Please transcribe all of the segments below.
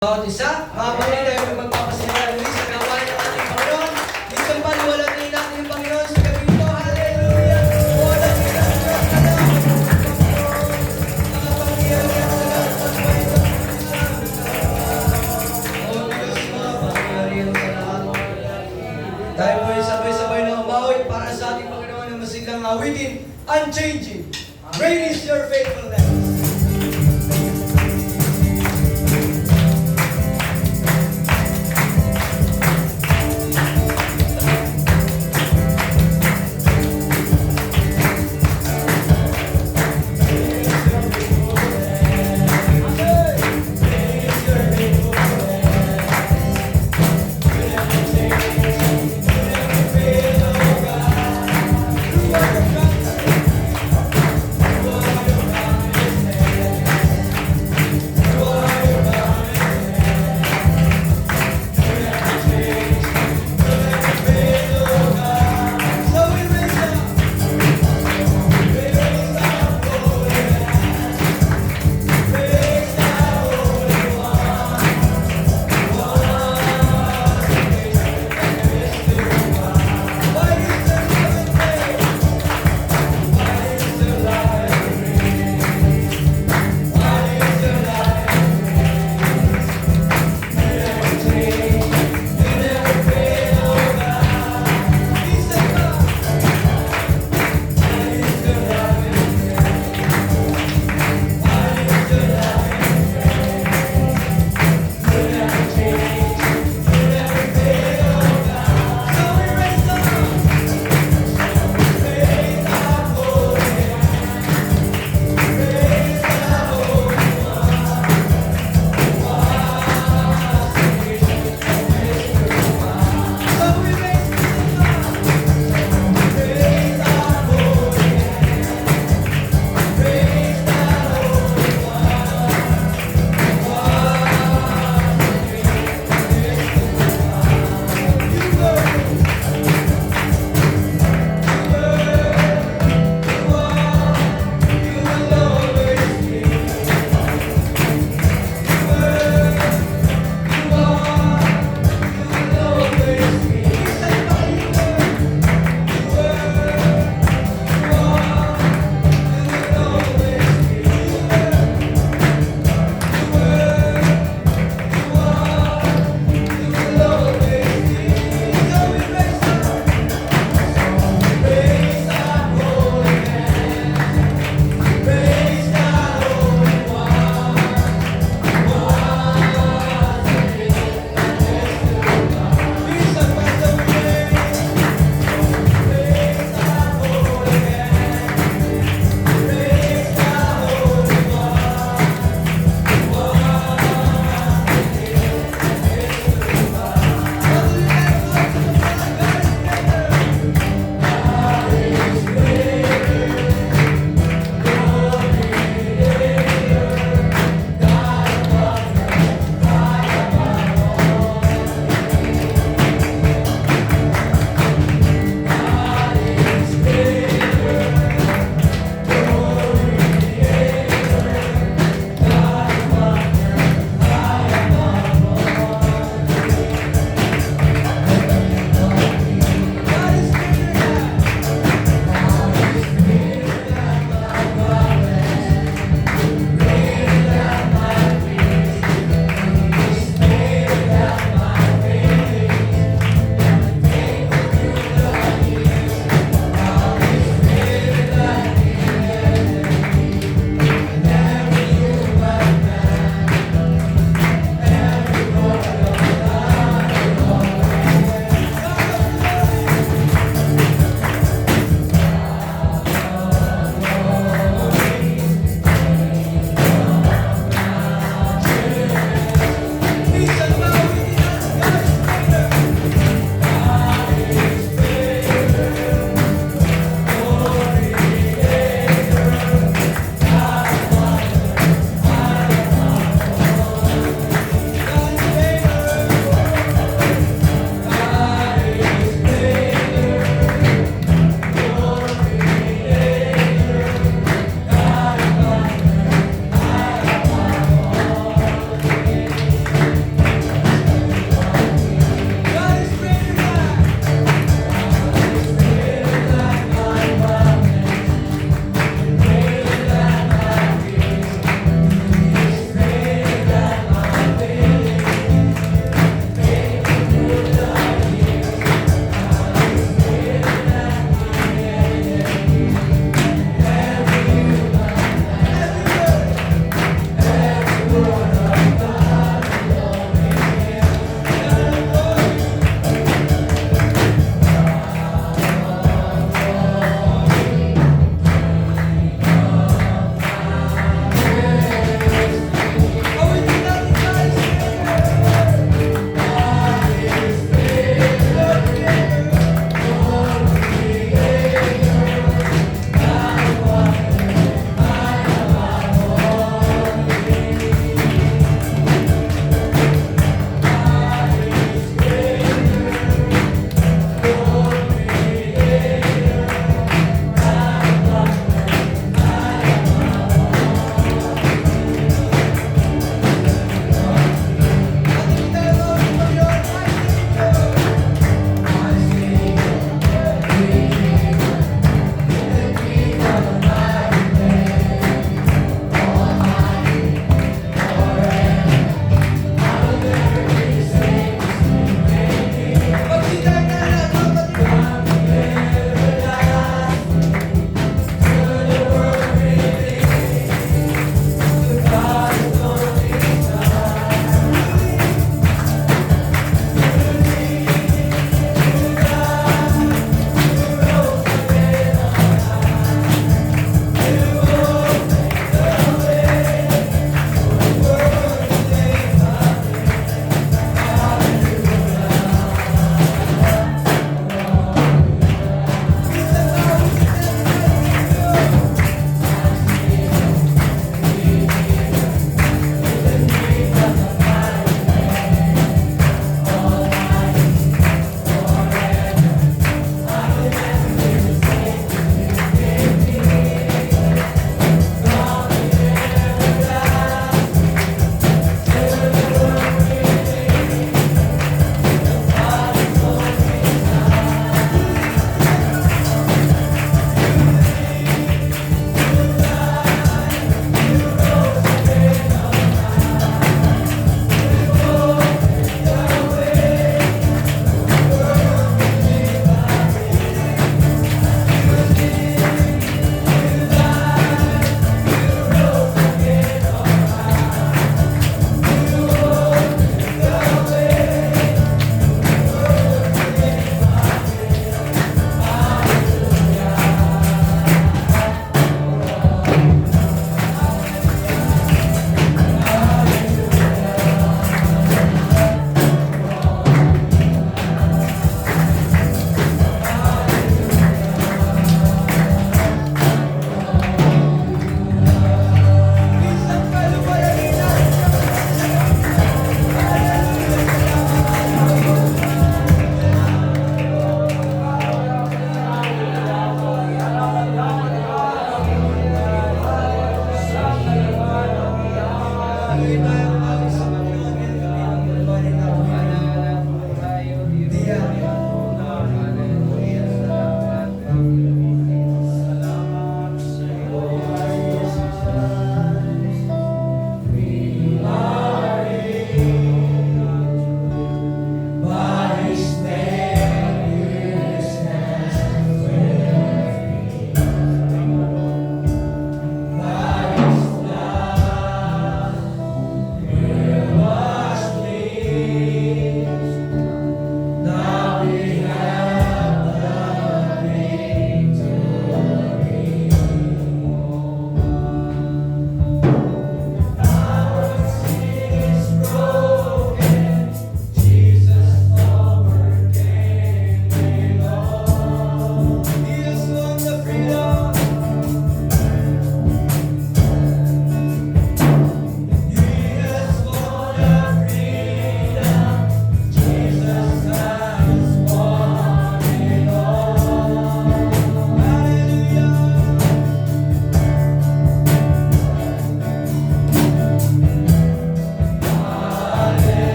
Bawat isa, mabalik tayo magpapasaya ulit sa gawain ng ating Panginoon. Dito paliwalagin natin yung Panginoon sa gabi ito. Hallelujah! Walang ilang Diyos na lang. Mga pangyayari ang lahat ng Panginoon. O Diyos, mga pangyayari ang lahat. Tayo po ay sabay-sabay na umawit para sa ating Panginoon na masiglang awitin, unchanging. Great is your faithfulness.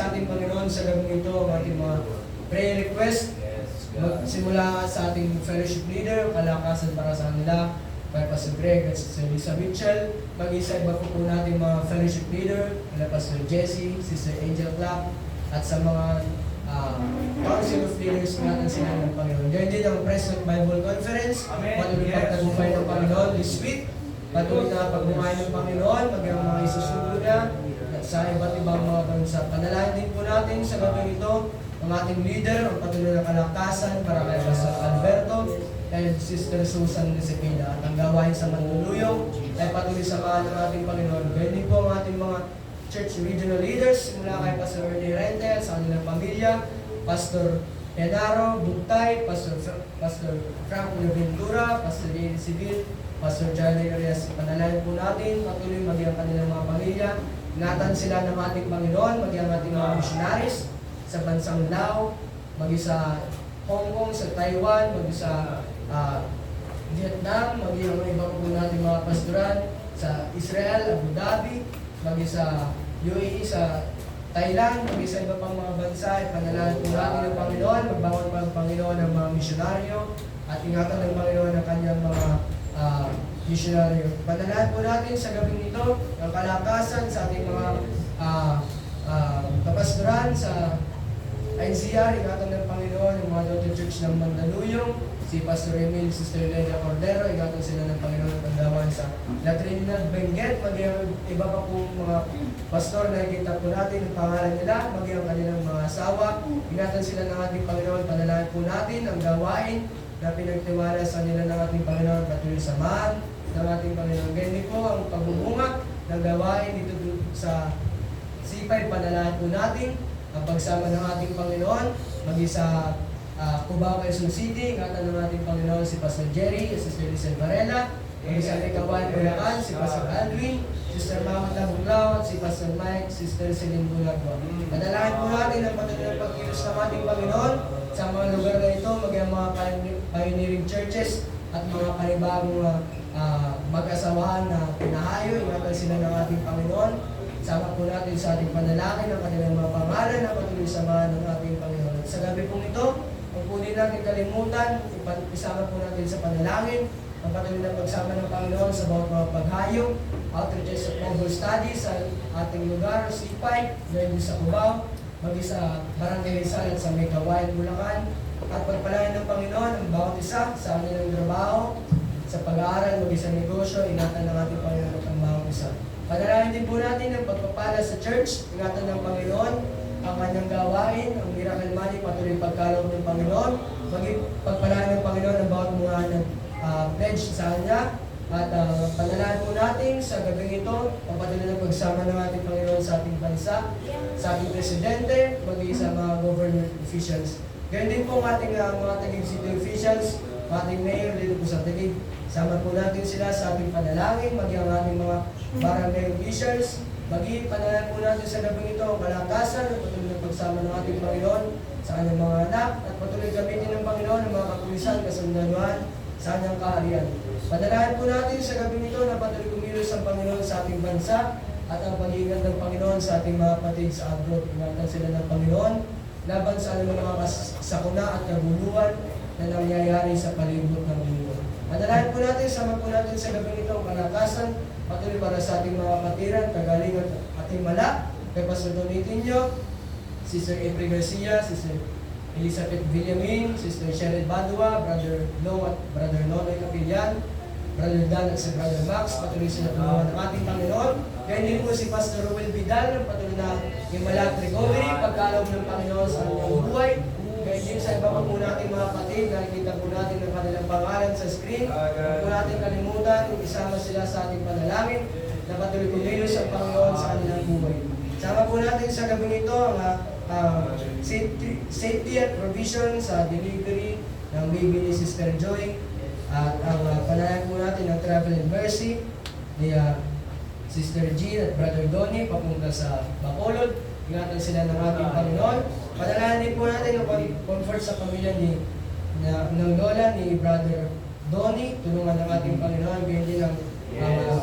sa ating Panginoon sa gabing ito ang ating mga prayer request. Magsimula sa ating fellowship leader, kalakasan para sa kanila, kay Pastor Greg at Sister Lisa Mitchell. Mag-isa iba po natin mga fellowship leader, kay Pastor Jesse, Sister Angel Clark, at sa mga Council of Leaders natin sila ng Panginoon. Ganyan din ang President Bible Conference, patuloy pagtagumpay ng Panginoon this week, patuloy na pagbuhay ng Panginoon, maging mga isusunod niya sa iba't ibang mga bansa. Panalangin din po natin sa gabi ito ang ating leader, ang patuloy na kalakasan para kay Pastor Alberto and Sister Susan Cepeda. At ang gawain sa Mandaluyong ay patuloy sa mga ng ating Panginoon. Ganyan din po ang ating mga church regional leaders, simula kay Pastor Ernie Rentel, sa kanilang pamilya, Pastor Enaro Bugtay, Pastor Frank Ventura, Pastor J. Civil, Pastor Charlie Arias. Panalangin po natin, patuloy maging ang kanilang mga pamilya. Ingatan sila ng ating Panginoon, maging ang ating mga missionaries sa bansang Lao, maging sa Hong Kong, sa Taiwan, maging sa Vietnam, maging ang ibang po natin mga pastoran sa Israel, Abu Dhabi, maging sa UAE, sa Thailand, maging sa iba pang mga bansa. Ipanalangin po natin ng Panginoon, magbangon pa ang Panginoon ng mga misyonaryo at ingatan ng Panginoon ang kanyang mga misyonaryo. Panalangin po natin sa gabing ito ang kalakasan sa ating mga kapastoran sa INCR, ingatan ng Panginoon yung mga daughter church ng Mandaluyong, si Pastor Emil, Sister Elena Cordero, ingatan sila ng Panginoon at pagdawan sa La Trinidad Benguet, maging iba pa pong mga pastor na nakikita po natin ang pangalan nila, maging ang kanilang mga asawa, ingatan sila ng ating Panginoon. Panalangin po natin ang gawain na pinagtiwala sa nila ng ating Panginoon, patuloy samahan ng ating Panginoon. Ganyan po ang pagbubunga ng gawain dito sa C5. Panalangin po natin ang pagsama ng ating Panginoon, maging sa Cubao, Quezon City, ingatan ng ating Panginoon si Pastor Jerry, Sister Lisa Varela, maging sa Licawan, Bulacan, si Pastor Alvin, Sister Mama Tabuglao, at si Pastor Mike, Sister Celine Bulagwa. Panalangin po natin ang patuloy ng pagkilos ng ating Panginoon sa mga lugar na ito, maging mga pioneering churches at mga panibagong mag-asawahan na pinahayo, ingatan sila ng ating Panginoon. Sama po natin sa ating panalangin ang kanilang mga pangalan na patuloy samahan ng ating Panginoon. At sa gabi pong ito, huwag po din natin kalimutan, isama po natin sa panalangin ang patuloy na pagsama ng Panginoon sa bawat mga paghayong, outreaches at Bible studies sa ating lugar, C5, dahil sa Cubao, maging sa Barangay Rizal at sa Maykawayan, Bulacan, at pagpalain ng Panginoon ang bawat isa sa kanilang trabaho, sa pag-aaral, maging sa negosyo, ingatan ng ating Panginoon ang bawat isa. Panalangin din po natin ang pagpapala sa church, ingatan ng Panginoon ang kanyang gawain, ang miracle money, patuloy pagkaloob ng Panginoon, maging pagpalain ng Panginoon ang bawat mga pledge sa Kanya, at panalangin po natin sa gabing ito, ang patuloy ng pagsama ng ating Panginoon sa ating bansa, sa ating presidente, maging sa mga government officials. Ganyan din po ang ating mga Taguig City officials, ating mayor dito po sa Taguig. Sama po natin sila sa ating panalangin, maging ang ating mga barangay officials, maging panalangin po natin sa gabing ito ang kalakasan, at patuloy ng pagsama ng ating Panginoon sa kanyang mga anak, at patuloy gamitin ng Panginoon ang mga kapulisan, kasundaluhan sa kanyang kaharian. Panalangin po natin sa gabing ito na patuloy kumilos ang Panginoon sa ating bansa at ang pag-iingat ng Panginoon sa ating mga kapatid sa abroad. Ingatan sila ng Panginoon laban sa anumang mga sakuna at kaguluhan na nangyayari sa palibot ng mundo. Panalangin po natin, sama po natin sa gabing ito ang kalakasan, patuloy para sa ating mga kapatiran, kagalingan at ating malak, kay Pastor Donitinho, Sister April Garcia, Sister Elizabeth Villamin, Sister Sheryl Badua, Brother Lo at Brother Nonoy Capillan, Brother Dan at si Brother Max, patuloy sila tulungan ng ating Panginoon. Kaya din po si Pastor Ruel Vidal, ang patuloy na yung malat recovery, pagkaloob ng Panginoon sa kanyang buhay. Kaya din sa iba pa po natin mga kapatid, nakikita po natin ang kanilang pangalan sa screen. Huwag po natin kalimutan, isama sila sa ating panalangin, na patuloy kumilos ang Panginoon sa kanilang buhay. Sama po natin sa gabing ito ang safety at provision sa delivery ng baby ni Sister Joy. At ang panalangin po natin ng Travel and Mercy ni Sister Jean at Brother Donnie papunta sa Bacolod. Ingatan sila ng ating Panginoon. Panalangin din po natin ang comfort sa pamilya ng lola ni Brother Donnie. Tulungan ng ating Panginoon. Ganyan din ang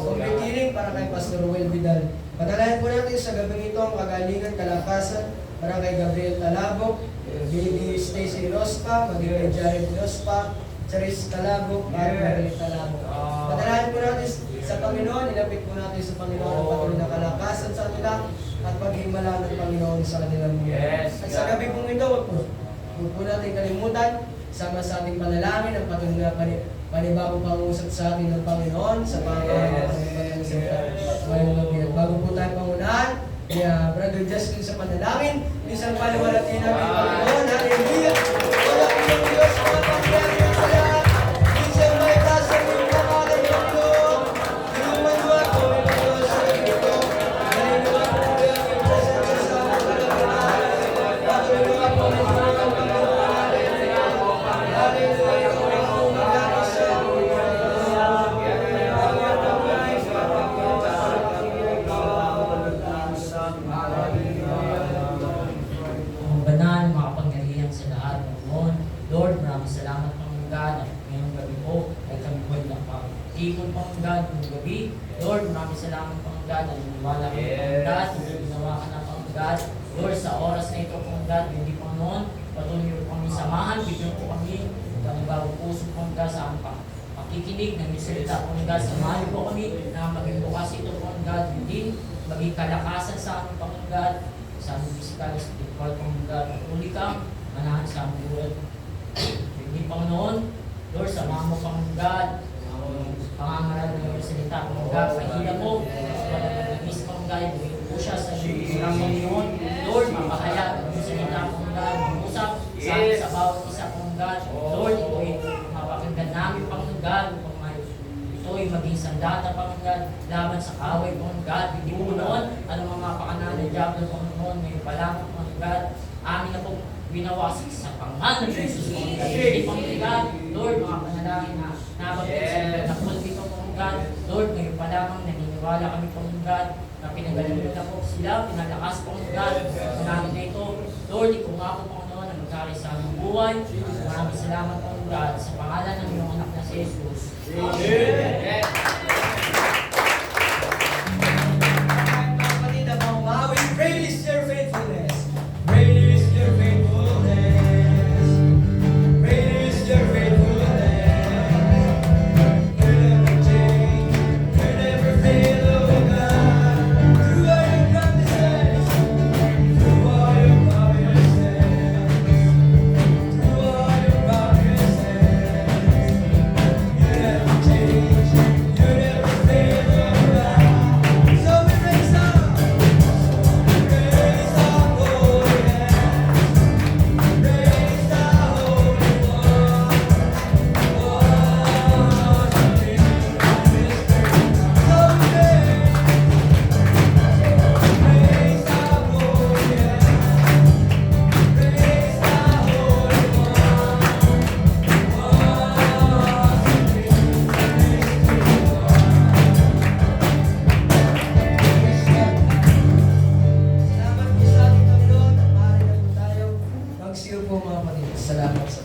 complete healing para kay Pastor Ruel Vidal. Panalangin po natin sa gabing ito ang kagalingan, kalakasan Barangay Gabriel Talabok, Baby Stacy Rospa, magiging Jared Rospa, Charis Talabok, at Marie Talabok. Padalahan po natin sa Panginoon, ilapit po natin sa Panginoon ang patuloy na kalakasan sa kanila at paghimalaan ng Panginoon sa kanilang buhay. At sa gabi pong ito, huwag po natin kalimutan, sama sa ating panalangin ang patuloy na panibagong pangusap sa atin ng Panginoon sa Panginoon ng Panginoon sa ngayong gabi. At bago po tayo pangunahan, Brother Justin sa panalangin, isang paliwalatin natin Panginoon. Hallelujah! Wala po yung Diyos sa mga pangyayari sa lahat. Isang may tasa ng pangalan ng Panginoon. Yung manuwa ko, may Panginoon sa ito. Nalinawa ko po yung presensya sa mga kalagayan. Patuloy po may mga Panginoon. Hallelujah! Hallelujah! Banal, makapangyarihan sa lahat ng noon. Lord, maraming salamat Panginoon at ngayong gabi po ay kami po na pag-ikon Panginoon ngayong gabi. Lord, maraming salamat Panginoon at naniwala kami Panginoon, hindi ginawa ka na Panginoon. Lord, sa oras na ito Panginoon, hindi Panginoon, patuloy po kami samahan, bigyan po kami ng bagong puso Panginoon sa aming pakikinig ng misalita Panginoon. Samahan po kami na maging bukas ito Panginoon, hindi maging kalakasan sa aming Panginoon, sa aming physical, spiritual Panginoon, at uli kang manahan sa aming buhay. Hindi Panginoon, Lord, samahan mo Panginoon, pangangaral ng iyong salita Panginoon, kahila mo, sa pagkakagis Panginoon, bumili po siya sa iyong Panginoon, Lord, mapahayag ang iyong salita Panginoon, mangusap sa amin sa bawat isa Panginoon, Lord, ito'y mapakinggan namin Panginoon, ito'y maging sandata Panginoon, laban sa kaway Panginoon, hindi po noon, anong mga pakanan ng Diablo Panginoon, ngayon pa lang Panginoon, amin na po binawasik sa pangalan ng Jesus Panginoon, hindi Panginoon, Lord, mga panalangin na nabagay sa iyo, napulot ito Panginoon, Lord, ngayon pa lamang naniniwala kami Panginoon, na pinagaling na po sila, pinalakas Panginoon, namin na ito, Lord, ikaw nga po Panginoon, ang magkari sa aming buhay, maraming salamat Panginoon, sa pangalan ng iyong anak na si Jesus. Amen. Great is your faithfulness. Great is your faithfulness. Great is your faithfulness. You never change. You never fail, oh God. Through all your promises. Through all your promises. Through all your promises. You never change. You never fail, oh God. So we raise up. Praise the Holy One. Praise the Holy One. Salamat po sa ating Panginoon at maaari na po tayo magsiyo po mga kapatid. Salamat sa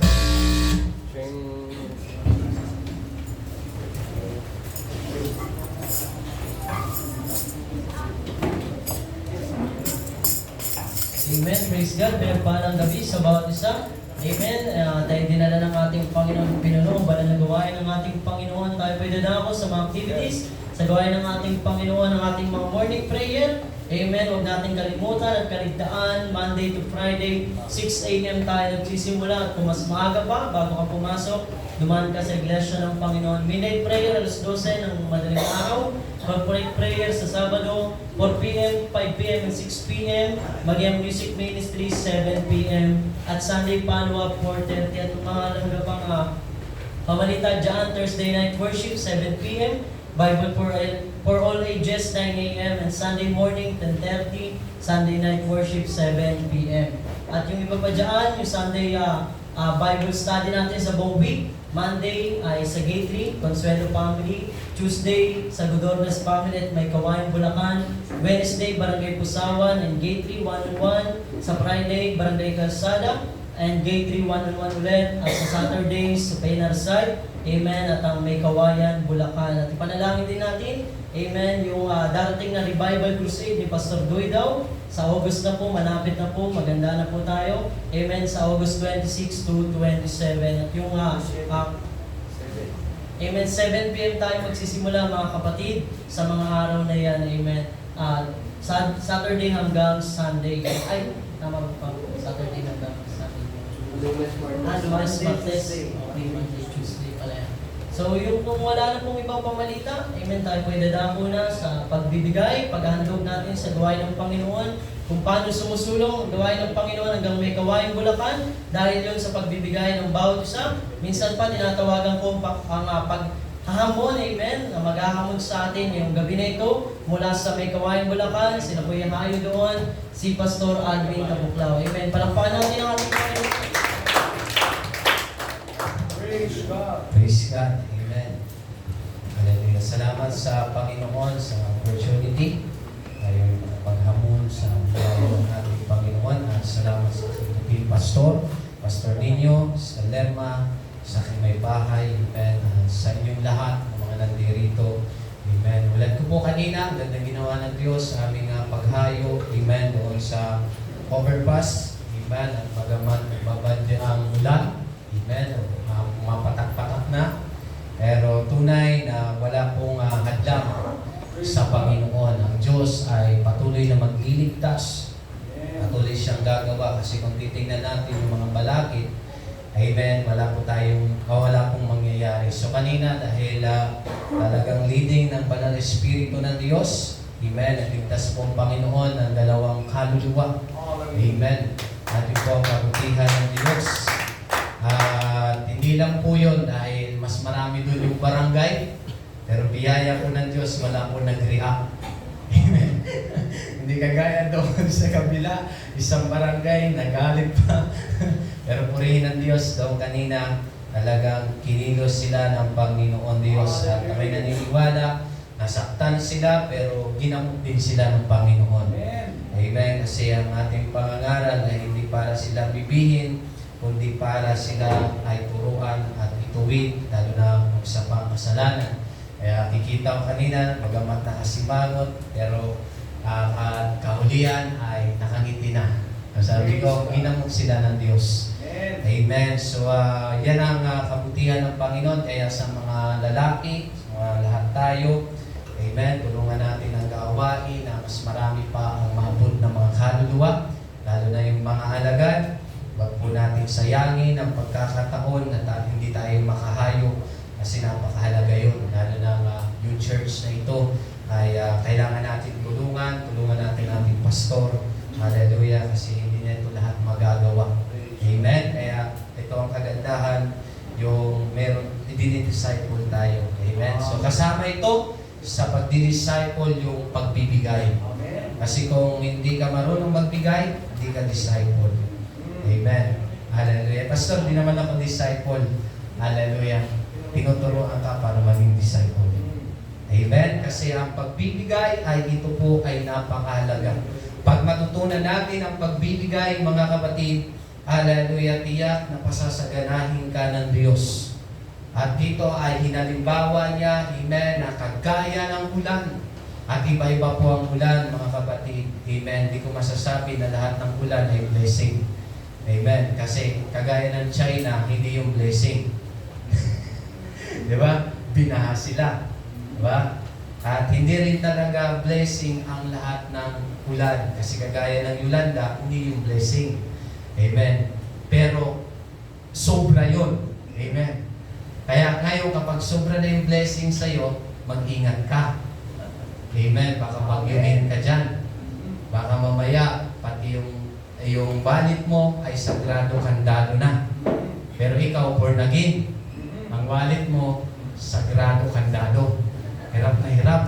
Amen. Praise God. Pinagpalang gabi sa bawat isa. Amen. Tayo dinala ng ating Panginoon pinuno, banal na gawain ng ating Panginoon. Tayo pwede na ako sa mga activities, sa gawain ng ating Panginoon, ng ating mga morning prayer. Amen. Huwag natin kalimutan at kaligtaan, Monday to Friday, 6 a.m. tayo nagsisimula. At kung mas maaga pa, bago ka pumasok, dumaan ka sa iglesia ng Panginoon. Midnight prayer, alas 12 ng madaling araw. Corporate prayer sa Sabado, 4 p.m., 5 p.m., and 6 p.m. Mag-M Music Ministry, 7 p.m. At Sunday follow-up, 4:30. At mga pang pamalita dyan, Thursday night worship, 7 p.m. Bible for all ages, 9 a.m. And Sunday morning, 10:30. Sunday night worship, 7 p.m. At yung iba pa dyan, yung Sunday Bible study natin sa buong week. Monday ay sa Gateway, Consuelo Family. Tuesday, sa Godornas Family at May Kawayan, Bulacan. Wednesday, Barangay Pusawan and Gateway 101. Sa Friday, Barangay Calzada. and Gate 3 1-on-1 ulit. At sa Saturdays, sa Paynarside. Amen. At ang May Kawayan, Bulacan. At ipanalangin din natin, amen, yung darating na revival crusade ni Pastor Doy daw. Sa August na po, malapit na po, maganda na po tayo. Amen. Sa August 26 to 27. At yung amen, 7 p.m. tayo magsisimula mga kapatid sa mga araw na yan. Amen. Saturday hanggang Sunday. Ay, tama pa. Saturday hanggang Sunday. Lunes, Martes. Okay, Monday, Tuesday pala yan. So, yung kung wala na pong ibang pamalita, amen, tayo po idadako na sa pagbibigay, paghandog natin sa gawain ng Panginoon, kung paano sumusulong ang gawain ng Panginoon hanggang May Kawayan, Bulacan, dahil yun sa pagbibigay ng bawat isa. Minsan pa, tinatawagan ko ang paghahamon, amen, na maghahamon sa atin yung gabi na ito, mula sa May Kawayan, Bulacan, sila po yung hayo doon, si Pastor Alvin Tabuklaw. Amen. Palakpakan natin ang ating Panginoon. Praise God. Praise God. Amen. Hallelujah. Salamat sa Panginoon sa opportunity ay paghamon sa buhay ng ating Panginoon. At salamat sa ating pastor, Pastor Nino, sa Lerma, sa aking may bahay. Amen. At sa inyong lahat ng mga nandirito. Amen. Ulat ko po kanina, ganda ginawa ng Diyos sa aming paghayo. Amen. Doon sa overpass. Amen. At pagaman nagbabadya ang ulan. Amen. Mapatak-patak na. Pero tunay na wala pong hadlang sa Panginoon. Ang Diyos ay patuloy na magliligtas. Patuloy siyang gagawa. Kasi kung titingnan natin yung mga balakid, amen, wala pong mangyayari. So kanina dahil talagang leading ng Banal Espiritu ng Diyos, amen, nagligtas po ang Panginoon ng dalawang kaluluwa. Amen. Ating po ang kabutihan ng Diyos. At hindi lang po yun dahil mas marami doon yung barangay, pero biyaya po ng Diyos, wala po nag-react. Amen. Hindi kagaya doon sa kabila, isang barangay, nagalit pa. Pero purihin ng Diyos daw kanina, talagang kinilos sila ng Panginoon Diyos. At kami naniniwala, nasaktan sila, pero ginamot din sila ng Panginoon. Amen. Kasi ang ating pangangaral ay hindi para sila bibihin, kundi para sila ay turuan at ituwid, lalo na sa pangkasalanan. Kaya kikita ko kanina, bagamat nakasimangot, pero at kahulian ay nakangiti na. Sabi ko, ginamot sila ng Diyos. Amen. So, yan ang kabutihan ng Panginoon. Kaya sa mga lalaki, sa mga lahat tayo, amen, tulungan natin ang gawain na mas marami pa ang maabot ng mga kaluluwa, lalo na yung mga alagad. Huwag po natin sayangin ang pagkakataon na hindi tayo makahayo kasi napakahalaga yun. Lalo na yung church na ito ay kailangan natin tulungan natin ang ating pastor. Hallelujah, kasi hindi na ito lahat magagawa. Amen. Kaya ito ang kagandahan, yung meron, i-disciple tayo. Amen. So kasama ito sa pagdi-disciple yung pagbibigay. Kasi kung hindi ka marunong magbigay, hindi ka disciple. Amen. Hallelujah. Pastor, di naman ako disciple. Hallelujah. Tinuturuan ka para maging disciple. Amen. Kasi ang pagbibigay ay ito po ay napakahalaga. Pag matutunan natin ang pagbibigay, mga kapatid, hallelujah, tiyak na pasasaganahin ka ng Diyos. At dito ay hinalimbawa niya, amen, na kagaya ng ulan. At iba-iba po ang ulan, mga kapatid. Amen. Di ko masasabi na lahat ng ulan ay blessing. Amen. Kasi kagaya ng China, hindi yung blessing. Di ba? Binaha sila. Di ba? At hindi rin talaga blessing ang lahat ng ulan. Kasi kagaya ng Yolanda, hindi yung blessing. Amen. Pero sobra yun. Amen. Kaya ngayon kapag sobra na yung blessing sa'yo, mag-ingat ka. Amen. Baka pagyuhin ka dyan. Baka mamaya, pati yung wallet mo ay sagrado kandado na. Pero ikaw, born again. Ang wallet mo, sagrado kandado. Hirap na hirap.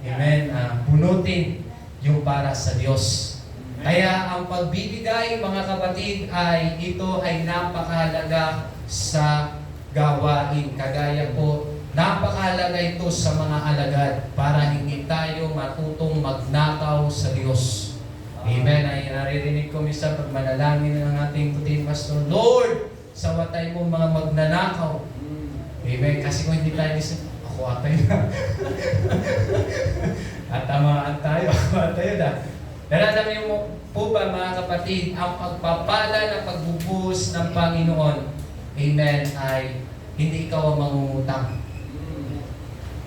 Amen. Bunutin yung para sa Diyos. Kaya ang pagbibigay, mga kapatid, ay ito ay napakahalaga sa gawain. Kagaya po, napakahalaga ito sa mga alagad para hindi tayo matutong magnakaw sa Diyos. Amen. Ay naririnig ko minsan pag manalangin ng ating puting pastor, Lord, sawatay mo mga magnanakaw. Amen. Kasi kung hindi tayo ako atay na. At tamaan tayo, ako atay na. Pero alam niyo po ba mga kapatid, ang pagpapala ng pagbubuhos ng Panginoon, amen, ay hindi ikaw ang mangungutang.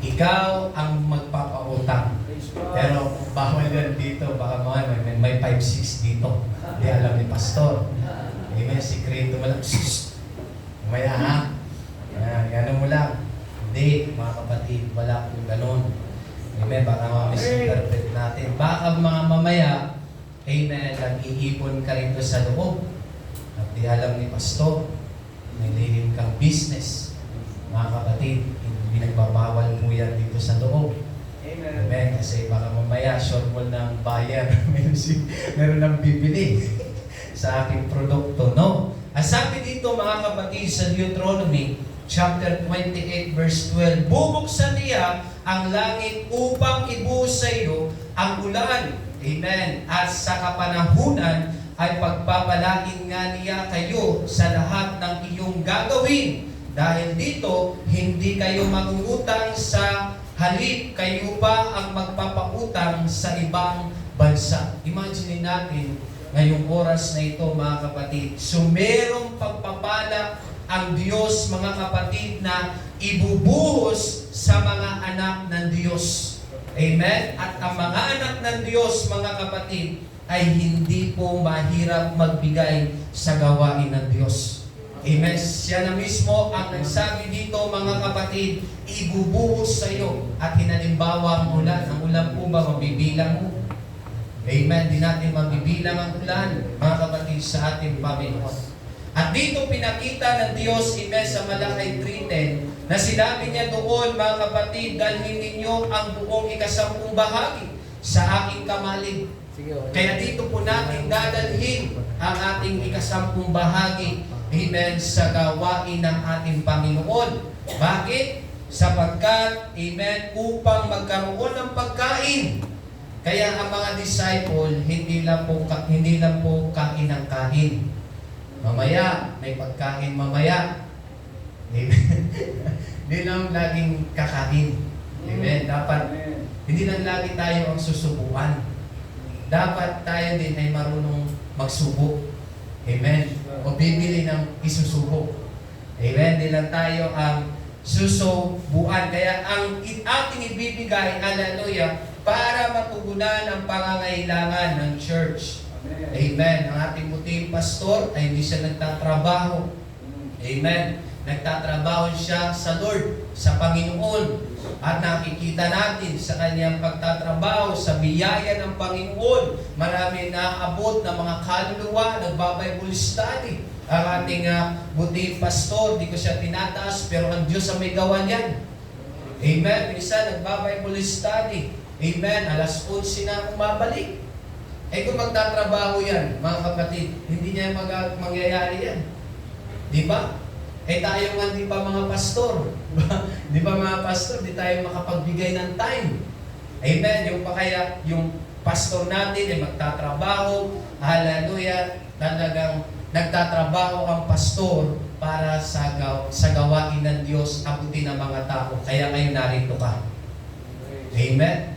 Ikaw ang magpapautang. Pero bawal yan dito, baka may 5-6 dito. Hindi alam ni pastor. Amen, sikreto mo lang. Umaya ha. Yan mo lang. Hindi, mga kapatid, wala kong ganun. Amen, baka ma-misinterpret natin. Baka mga mamaya, amen, nag-iipon ka rin sa loob. At di alam ni pastor, may lihim kang business. Mga kapatid, hindi nagbabawal po yan dito sa loob. Amen. Kasi baka mamaya, shortfall ng buyer. Meron nang bibili sa aking produkto, no? Ang sabi dito, mga kapatid, sa Deuteronomy, chapter 28, verse 12, bubuksan niya ang langit upang ibuhos sa iyo ang ulan. Amen. At sa kapanahunan ay pagpapalain nga niya kayo sa lahat ng iyong gagawin. Dahil dito, hindi kayo mangungutang sa halip, kayo pa ang magpapautang sa ibang bansa. Imagine natin, ngayong oras na ito, mga kapatid, so merong pagpapala ang Diyos, mga kapatid, na ibubuhos sa mga anak ng Diyos. Amen? At ang mga anak ng Diyos, mga kapatid, ay hindi po mahirap magbigay sa gawain ng Diyos. Amen. Siya na mismo ang nagsabi dito, mga kapatid, ibubuhos sa iyo at hinalimbawa ang ulan. Ang ulan po ba mabibilang mo? Amen. Di natin mabibilang ang ulan, mga kapatid, sa ating Panginoon. At dito pinakita ng Diyos, amen, sa Malakay 3:10, na sinabi niya doon, mga kapatid, dalhin ninyo ang buong ikasampung bahagi sa aking kamalig. Kaya dito po natin dadalhin ang ating ikasampung bahagi, amen, sa gawain ng ating Panginoon. Bakit? Sapagkat, amen, upang magkaroon ng pagkain. Kaya ang mga disciple, hindi lang po kain ng kain. Mamaya, may pagkain mamaya. Amen. Hindi lang laging kakain. Amen. Dapat, hindi lang lagi tayo ang susubuan. Dapat tayo din ay marunong magsubok. Amen. O bibili ng isusubok. Amen. Di lang tayo ang susubuan. Kaya ang ating ibibigay, hallelujah, para matugunan ang pangangailangan ng church. Amen. Ang ating puting pastor ay hindi siya nagtatrabaho. Amen. Nagtatrabaho siya sa Lord, sa Panginoon. At nakikita natin sa kanyang pagtatrabaho, sa biyaya ng Panginoon, marami naabot na mga kaluluwa, nagbabible study. Ang ating buting pastor, di ko siya tinataas, pero ang Diyos ang may gawa niyan. Amen. Minsan, nagbabible study. Amen. Alas 11 na umabalik. Eh kung magtatrabaho yan, mga kapatid, hindi niya mangyayari yan. Di ba? Eh tayo nga di pa mga pastor. Di ba mga pastor, di tayo makapagbigay ng time. Amen. Yung pa kaya, yung pastor natin ay magtatrabaho, hallelujah, talagang nagtatrabaho ang pastor para sa gawain ng Diyos, abutin ng mga tao. Kaya ngayon narito ka. Amen.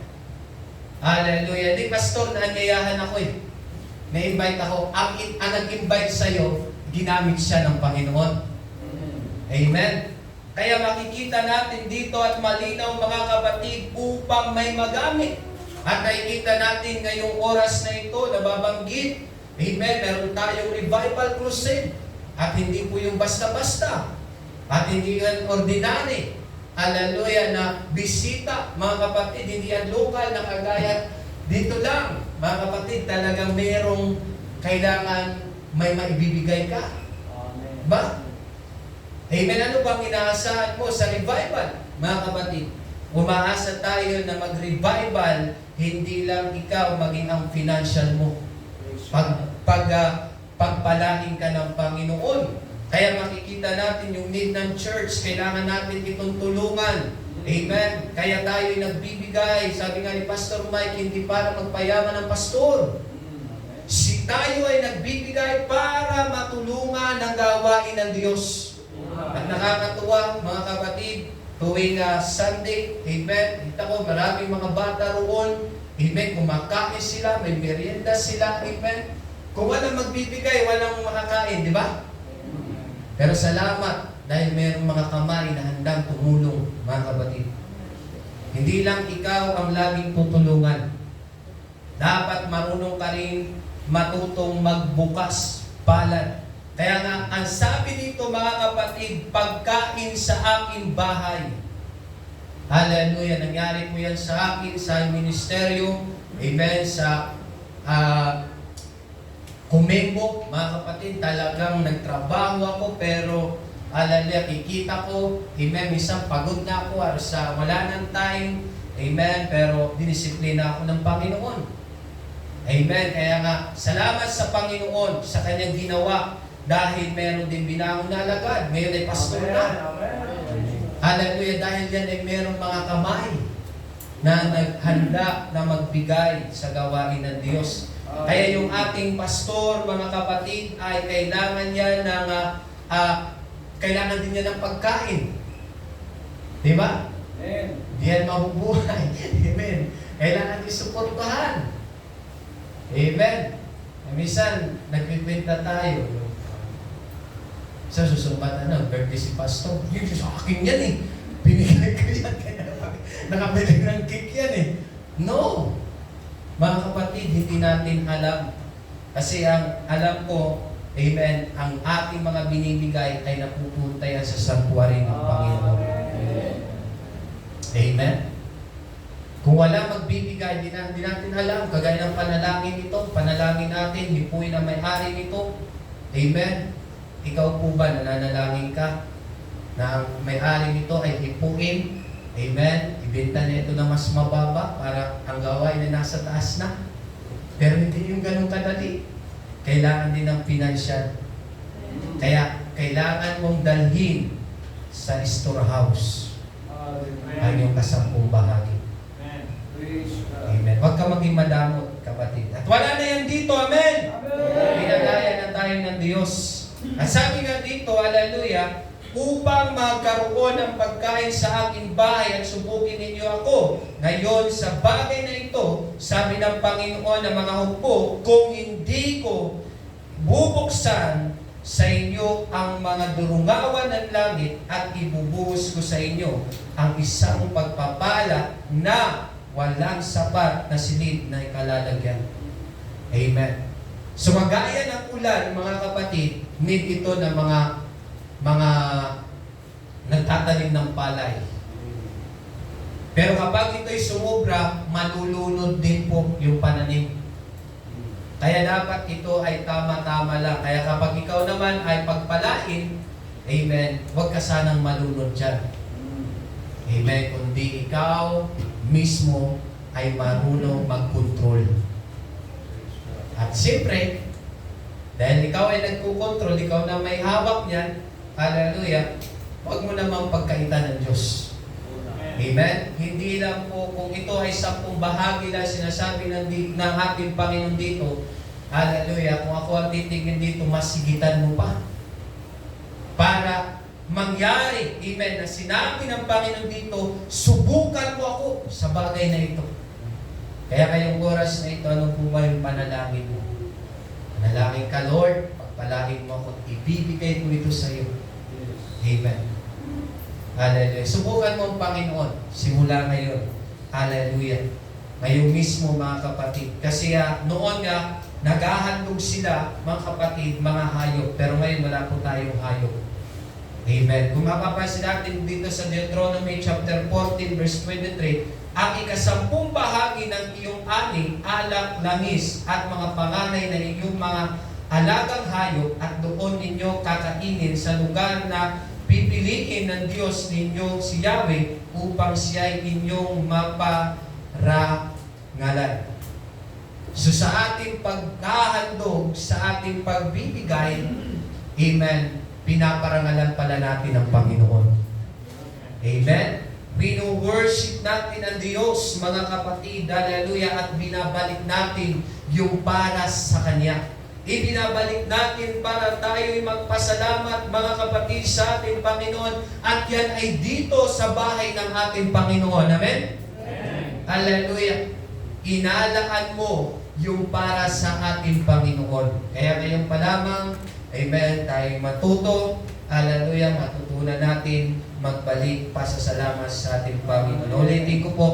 Hallelujah. Di pastor, naanyayahan ako eh. Na-invite ako. Ang nag-invite sa'yo, ginamit siya ng Panginoon. Amen. Kaya makikita natin dito at malinaw, mga kapatid, upang may magamit. At nakikita natin ngayong oras na ito, nababanggit, amen, meron tayong revival crusade. At hindi po yung basta-basta. At hindi yan ordinary. Hallelujah, na bisita, mga kapatid, hindi yan local na kagaya dito lang. Mga kapatid, talagang merong kailangan may maibibigay ka. Amen. Ba? Amen. Ano bang inaasahan mo sa revival, mga kapatid? Umaasa tayo na mag-revival, hindi lang ikaw, maging ang financial mo. Pagpalain ka ng Panginoon. Kaya makikita natin yung need ng church, kailangan natin itong tulungan. Amen. Kaya tayo nagbibigay. Sabi nga ni Pastor Mike, hindi para magpayaman ng pastor. Kasi tayo ay nagbibigay para matulungan ang gawain ng Diyos. At nakakatuwa, mga kapatid, tuwing Sunday, amen, kita ko maraming mga bata roon, amen, kumakain sila, may merienda sila, amen. Kung walang magbibigay, walang makakain, di ba? Pero salamat dahil mayroong mga kamay na handang tumulong, mga kapatid. Hindi lang ikaw ang laging tutulungan. Dapat marunong ka rin matutong magbukas palad. Kaya nga, ang sabi dito mga kapatid, pagkain sa aking bahay. Hallelujah, nangyari po yan sa akin, sa ministeryo, amen, sa Kumembo, mga kapatid, talagang nagtrabaho ako, pero hallelujah, kikita ko, amen, minsan pagod na ako, wala nang time, amen, pero dinisiplina ako ng Panginoon. Amen, kaya nga, salamat sa Panginoon, sa kanyang ginawa, dahil meron din binangon na alagad, meron ay pastor na. Hallelujah, dahil yan ay meron mga kamay na naghanda na magbigay sa gawain ng Diyos. Kaya yung ating pastor, mga kapatid, ay kailangan niya ng kailangan din niya ng pagkain. Di ba? Di yan mabubuhay. Amen. Kailangan isuportahan. Amen. Minsan, nagpipinta tayo. Sa susumbat birthday si pastor. Yung sa akin yan eh. Binigay ko yan. Nakabili ng cake yan eh. No. Mga kapatid, hindi natin alam. Kasi ang alam ko, amen, ang ating mga binibigay ay napupunta yan sa sanctuary ng Panginoon. Amen. Kung wala magbibigay, di natin alam. Kagaya ng panalangin nito, panalangin natin, hipuin na may-ari nito. Amen. Ikaw po ba nananalangin ka na ang may-ari nito ay hipuin? Amen. Ibenta na ito na mas mababa para ang gawain na nasa taas na. Pero hindi yung ganun kadali. Kailangan din ng financial. Kaya kailangan mong dalhin sa storehouse ang iyong kasampung bahagi. Amen. Huwag ka maging madamot, kapatid. At wala na yan dito. Amen. Pinalaya na tayo ng Diyos. At sabi nga dito, hallelujah, upang magkaroon ng pagkain sa aking bahay at subukin ninyo ako. Ngayon, sa bagay na ito, sabi ng Panginoon ng mga hukbo, kung hindi ko bubuksan sa inyo ang mga durungawan ng langit at ibubuhos ko sa inyo ang isang pagpapala na walang sapat na silid na ikalalagyan. Amen. So magaya ng ulan, mga kapatid, need ito ng mga nagtatanim ng palay. Pero kapag ito'y sumobra, malulunod din po yung pananim. Kaya dapat ito ay tama-tama lang. Kaya kapag ikaw naman ay pagpalain, amen, huwag ka sanang malunod dyan. Amen, kundi ikaw mismo ay marunong mag-control. At siyempre, dahil ikaw ay nagkukontrol, ikaw na may hawak niyan, hallelujah, huwag mo namang pagkaitan ng Diyos. Amen? Hindi lang po kung ito ay 10 bahagi lang sinasabi ng ating Panginoon dito, hallelujah, kung ako ang titingin dito, masigitan mo pa. Para mangyari, amen, na sinabi ng Panginoon dito, subukan mo ako sa bagay na ito. Kaya kayong oras na ito, ano po ba yung panalangin mo? Panalangin ka, Lord, pagpalangin mo ako, ibibigay ko ito sa iyo. Amen. Hallelujah. Subukan mo ang Panginoon, simula ngayon. Hallelujah. Ngayon mismo, mga kapatid. Kasi noon nga, naghahandog sila, mga kapatid, mga hayop. Pero ngayon, wala po tayong hayop. Amen. Kung mapapansin natin dito sa Deuteronomy chapter 14, verse 23, ang ika-10 bahagi ng iyong ani, alak, langis, at mga panganay na inyong mga alagang hayop, at doon ninyo kakainin sa lugar na pipiliin ng Diyos ninyo si Yahweh upang siya'y inyong maparangalan. So sa ating paghahandog, sa ating pagbibigay, amen, pinaparangalan pala natin ang Panginoon. Amen? Wino-worship natin ang Diyos, mga kapatid, hallelujah, at binabalik natin yung para sa Kanya. Ibinabalik natin para tayo'y magpasalamat, mga kapatid, sa ating Panginoon, at yan ay dito sa bahay ng ating Panginoon. Amen? Hallelujah. Inalaan mo yung para sa ating Panginoon. Kaya ngayon pa lamang, amen, tayo matuto, hallelujah, matutunan natin magbalik pasasalamat sa ating Panginoon. Ulitin ko po,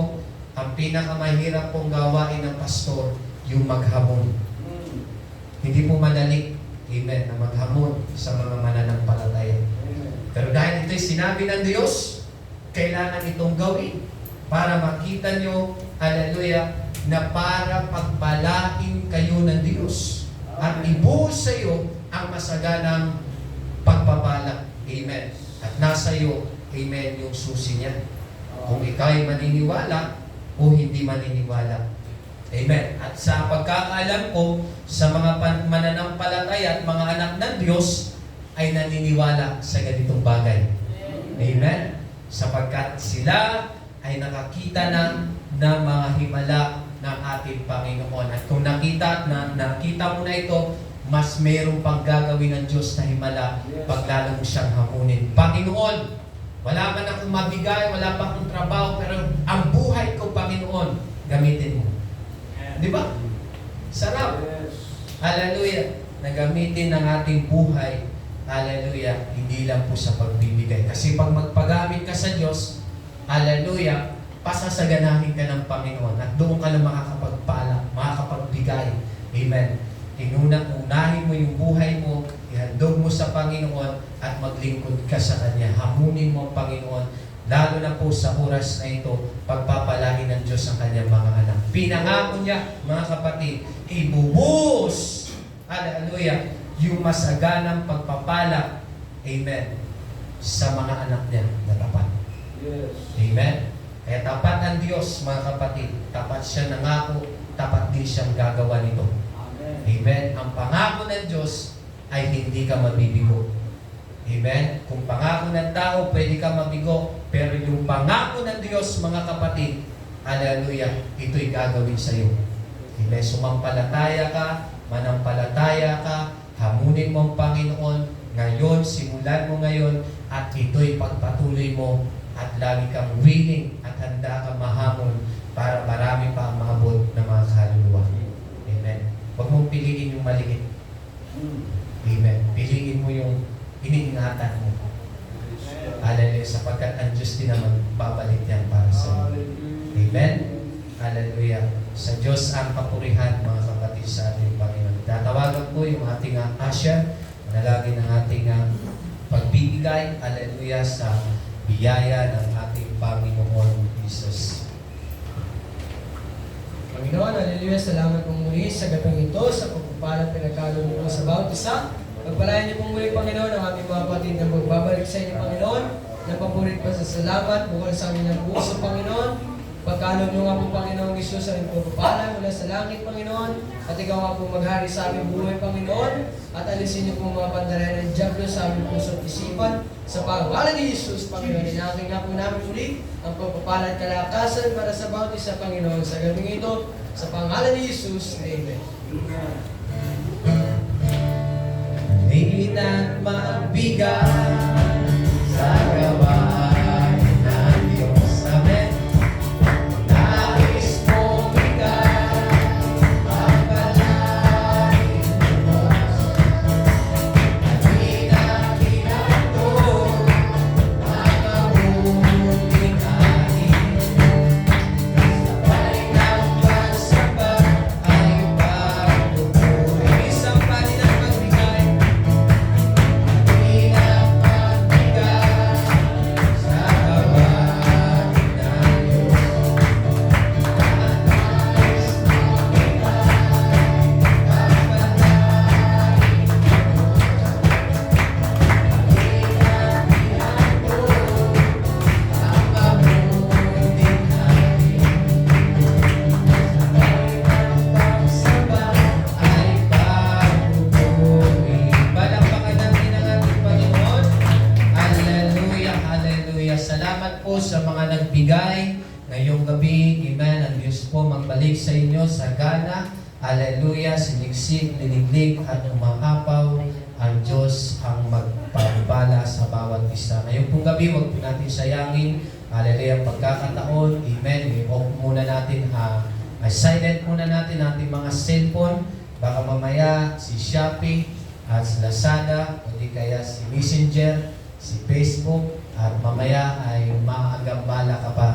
ang pinakamahirap pong gawain ng pastor, yung maghamon. Hindi po madali, amen, na maghamon sa mga mananampalataya. Pero dahil ito'y sinabi ng Diyos, kailangan itong gawin para makita nyo, hallelujah, na para pagpalain kayo ng Diyos at ibuhos sa iyo ang masaganang pagpapala. Amen. At nasa iyo, amen, yung susi niya. Kung ikaw ay maniniwala o hindi maniniwala. Amen. At sa pagkakaalam ko, sa mga mananampalataya at mga anak ng Diyos ay naniniwala sa ganitong bagay. Amen. Sapagkat sila ay nakakita ng mga himala ng ating Panginoon. At kung nakita mo na ito, mas mayroong pang gagawin ng Diyos na himala pag lalo mo siyang hamunin. Panginoon, wala man akong mabigay, wala pa akong trabaho, pero ang buhay ko, Panginoon, gamitin mo. Di ba? Sarap. Hallelujah. Na gamitin ng ating buhay, hallelujah, hindi lang po sa pagbibigay. Kasi pag magpagamit ka sa Diyos, hallelujah, pasasaganahin ka ng Panginoon at doon ka lang makakapagpala, makakapagbigay. Amen. Unahin mo yung buhay mo, ihandog mo sa Panginoon at maglingkod ka sa Kanya. Hamunin mo ang Panginoon, lalo na po sa oras na ito, pagpapalain ng Diyos ang Kanyang mga anak. Pinangako niya, mga kapatid, ibubuhos, hallelujah, yung masaganang pagpapala, amen, sa mga anak niya na tapat. Yes. Amen. Kaya tapat ang Diyos, mga kapatid. Tapat siya nangako, tapat din siyang gagawa nito. Amen. Ang pangako ng Diyos ay hindi ka mabibigo. Amen. Kung pangako ng tao, pwede ka mabigo. Pero yung pangako ng Diyos, mga kapatid, hallelujah, ito'y gagawin sa iyo. Amen. Sumampalataya ka, manampalataya ka, hamunin mo ang Panginoon ngayon, simulan mo ngayon, at ito'y pagpatuloy mo at lagi kang willing at handa kang mahamon para marami pa ang maabot na mga kaluluwa. Amen. Huwag mong piliin yung maliit. Amen. Piliin mo yung iniingatan mo. Hallelujah. Sapagkat ang Diyos din naman babalik yan para sa iyo. Amen. Hallelujah. Sa Diyos ang papurihan, mga kapatid, sa ating Panginoon. Tatawagan po yung ating asya, manalangin ng ating pagbibigay, hallelujah, sa biyaya ng ating Panginoon Jesus. Panginoon, hallelujah, salamat po muli sa gabing ito, sa pagpapalat pinagkaloob mo sa bawat isa. Pagpalayan niyo po muli, Panginoon, ang aming mga kapatid na magbabalik sa inyo, Panginoon, na papurit pa sa salamat, bukal sa amin ng puso, Panginoon. Pagkaloob niyo nga po, Panginoon Jesus, ang pagpapala mula sa langit, Panginoon, at ikaw nga po maghari sa aming buhay, Panginoon, at alisin niyo po mga pandaray ng Diablo sa aming puso at isipan, sa pangalan ni Jesus, Panginoon. Inaking nga po namin muli ang pagpapala at kalakasan para sa bawat isa, Panginoon, sa gabing ito, sa pangalan ni Jesus. Amen. Hindi na magbigat sa gawain ng Diyos. Amen. Nais mong bigat, pagpalain mo. Hindi na kinatog, makamuting anin. Sabay ng pagsabat ay pagpupuri. Isang panin ang magbigay. Hindi na magbigat po magbalik sa inyo sa gana. Hallelujah, siniksik, liniglig at umahapaw. Ang Diyos ang magpapala sa bawat isa. Ngayong pong gabi, huwag po natin sayangin. Hallelujah, pagkakataon. Amen. I-off muna natin, silent muna natin ating mga cellphone. Baka mamaya si Shopee at si Lazada, o di kaya si Messenger, si Facebook, at mamaya ay maagambala ka pa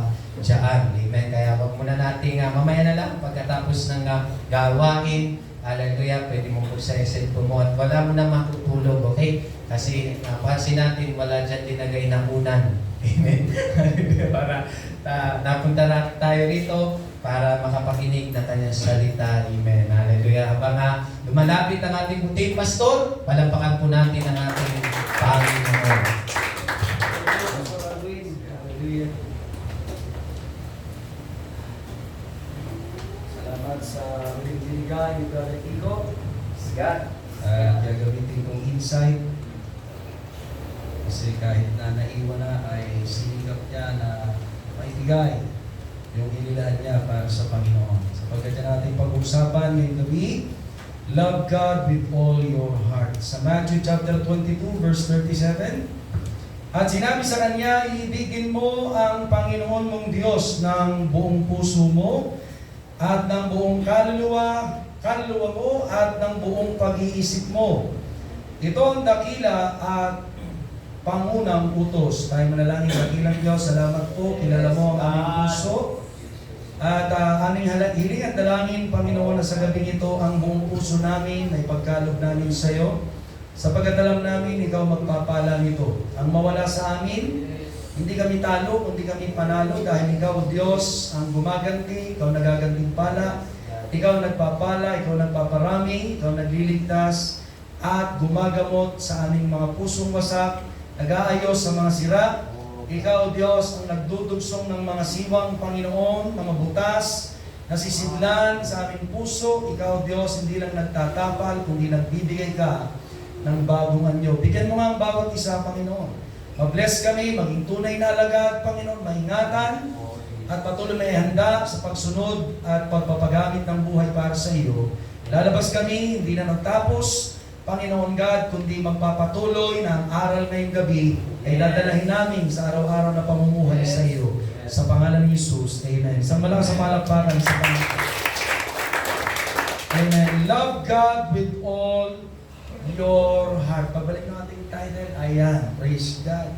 dyan. Amen. Kaya wag muna natin, mamaya na lang, pagkatapos ng gawain, hallelujah, pwede mo po sa cellphone mo at wala mo na matutulog, okay? Kasi napansin natin, wala dyan dinagay na unan. Amen. Para napunta na tayo rito para makapakinig ng kanyang salita. Amen. Hallelujah. Habang lumalapit ang ating buting pastor, palampakan po natin ang ating Panginoon. Hallelujah. Salamat sa uling binigay ni Brother Kiko. God. Gagamitin kong insight kasi kahit na naiwan na ay sinikap niya na maibigay yung inilaan niya para sa Panginoon. Sapagkat yan natin pag-usapan ngayong gabi, love God with all your heart. Sa Matthew chapter 22 verse 37, at sinabi sa kanya, iibigin mo ang Panginoon mong Diyos ng buong puso mo at ng buong kaluluwa mo at ng buong pag-iisip mo. Ito ang dakila at pangunang utos. Tayo manalangin, dakilang Diyos, salamat po, kilala mo ang aming puso. At aming hiling at dalangin, Panginoon, na sa gabing ito ang buong puso namin ay pagkaloob namin sa iyo. Sapagkat alam namin, ikaw magpapala nito. Ang mawala sa amin, hindi kami talo, kundi kami panalo dahil ikaw, Diyos, ang gumaganti, ikaw nagaganting pala, ikaw nagpapala, ikaw nagpaparami, ikaw nagliligtas, at gumagamot sa aming mga pusong wasak, nag-aayos sa mga sira. Ikaw, Diyos, ang nagdudugsong ng mga siwang, Panginoon, mga butas, nasisidlan sa aming puso. Ikaw, Diyos, hindi lang nagtatapal, kundi nagbibigay ka ng bagong anyo. Bigyan mo nga ang bawat isa, Panginoon. Mabless kami, maging tunay na alagad, Panginoon, maingatan, at patuloy na ihanda sa pagsunod at pagpapagamit ng buhay para sa iyo. Lalabas kami, hindi na nagtapos, Panginoon God, kundi magpapatuloy na ang aral ngayong gabi ay dadalahin namin sa araw-araw na pamumuhay sa iyo. Sa pangalan ni Jesus, Amen. Sa malakas sa palakpakan sa Panginoon. Amen. Love God with all your heart. Pagbalik ng ating title, ayan, praise God.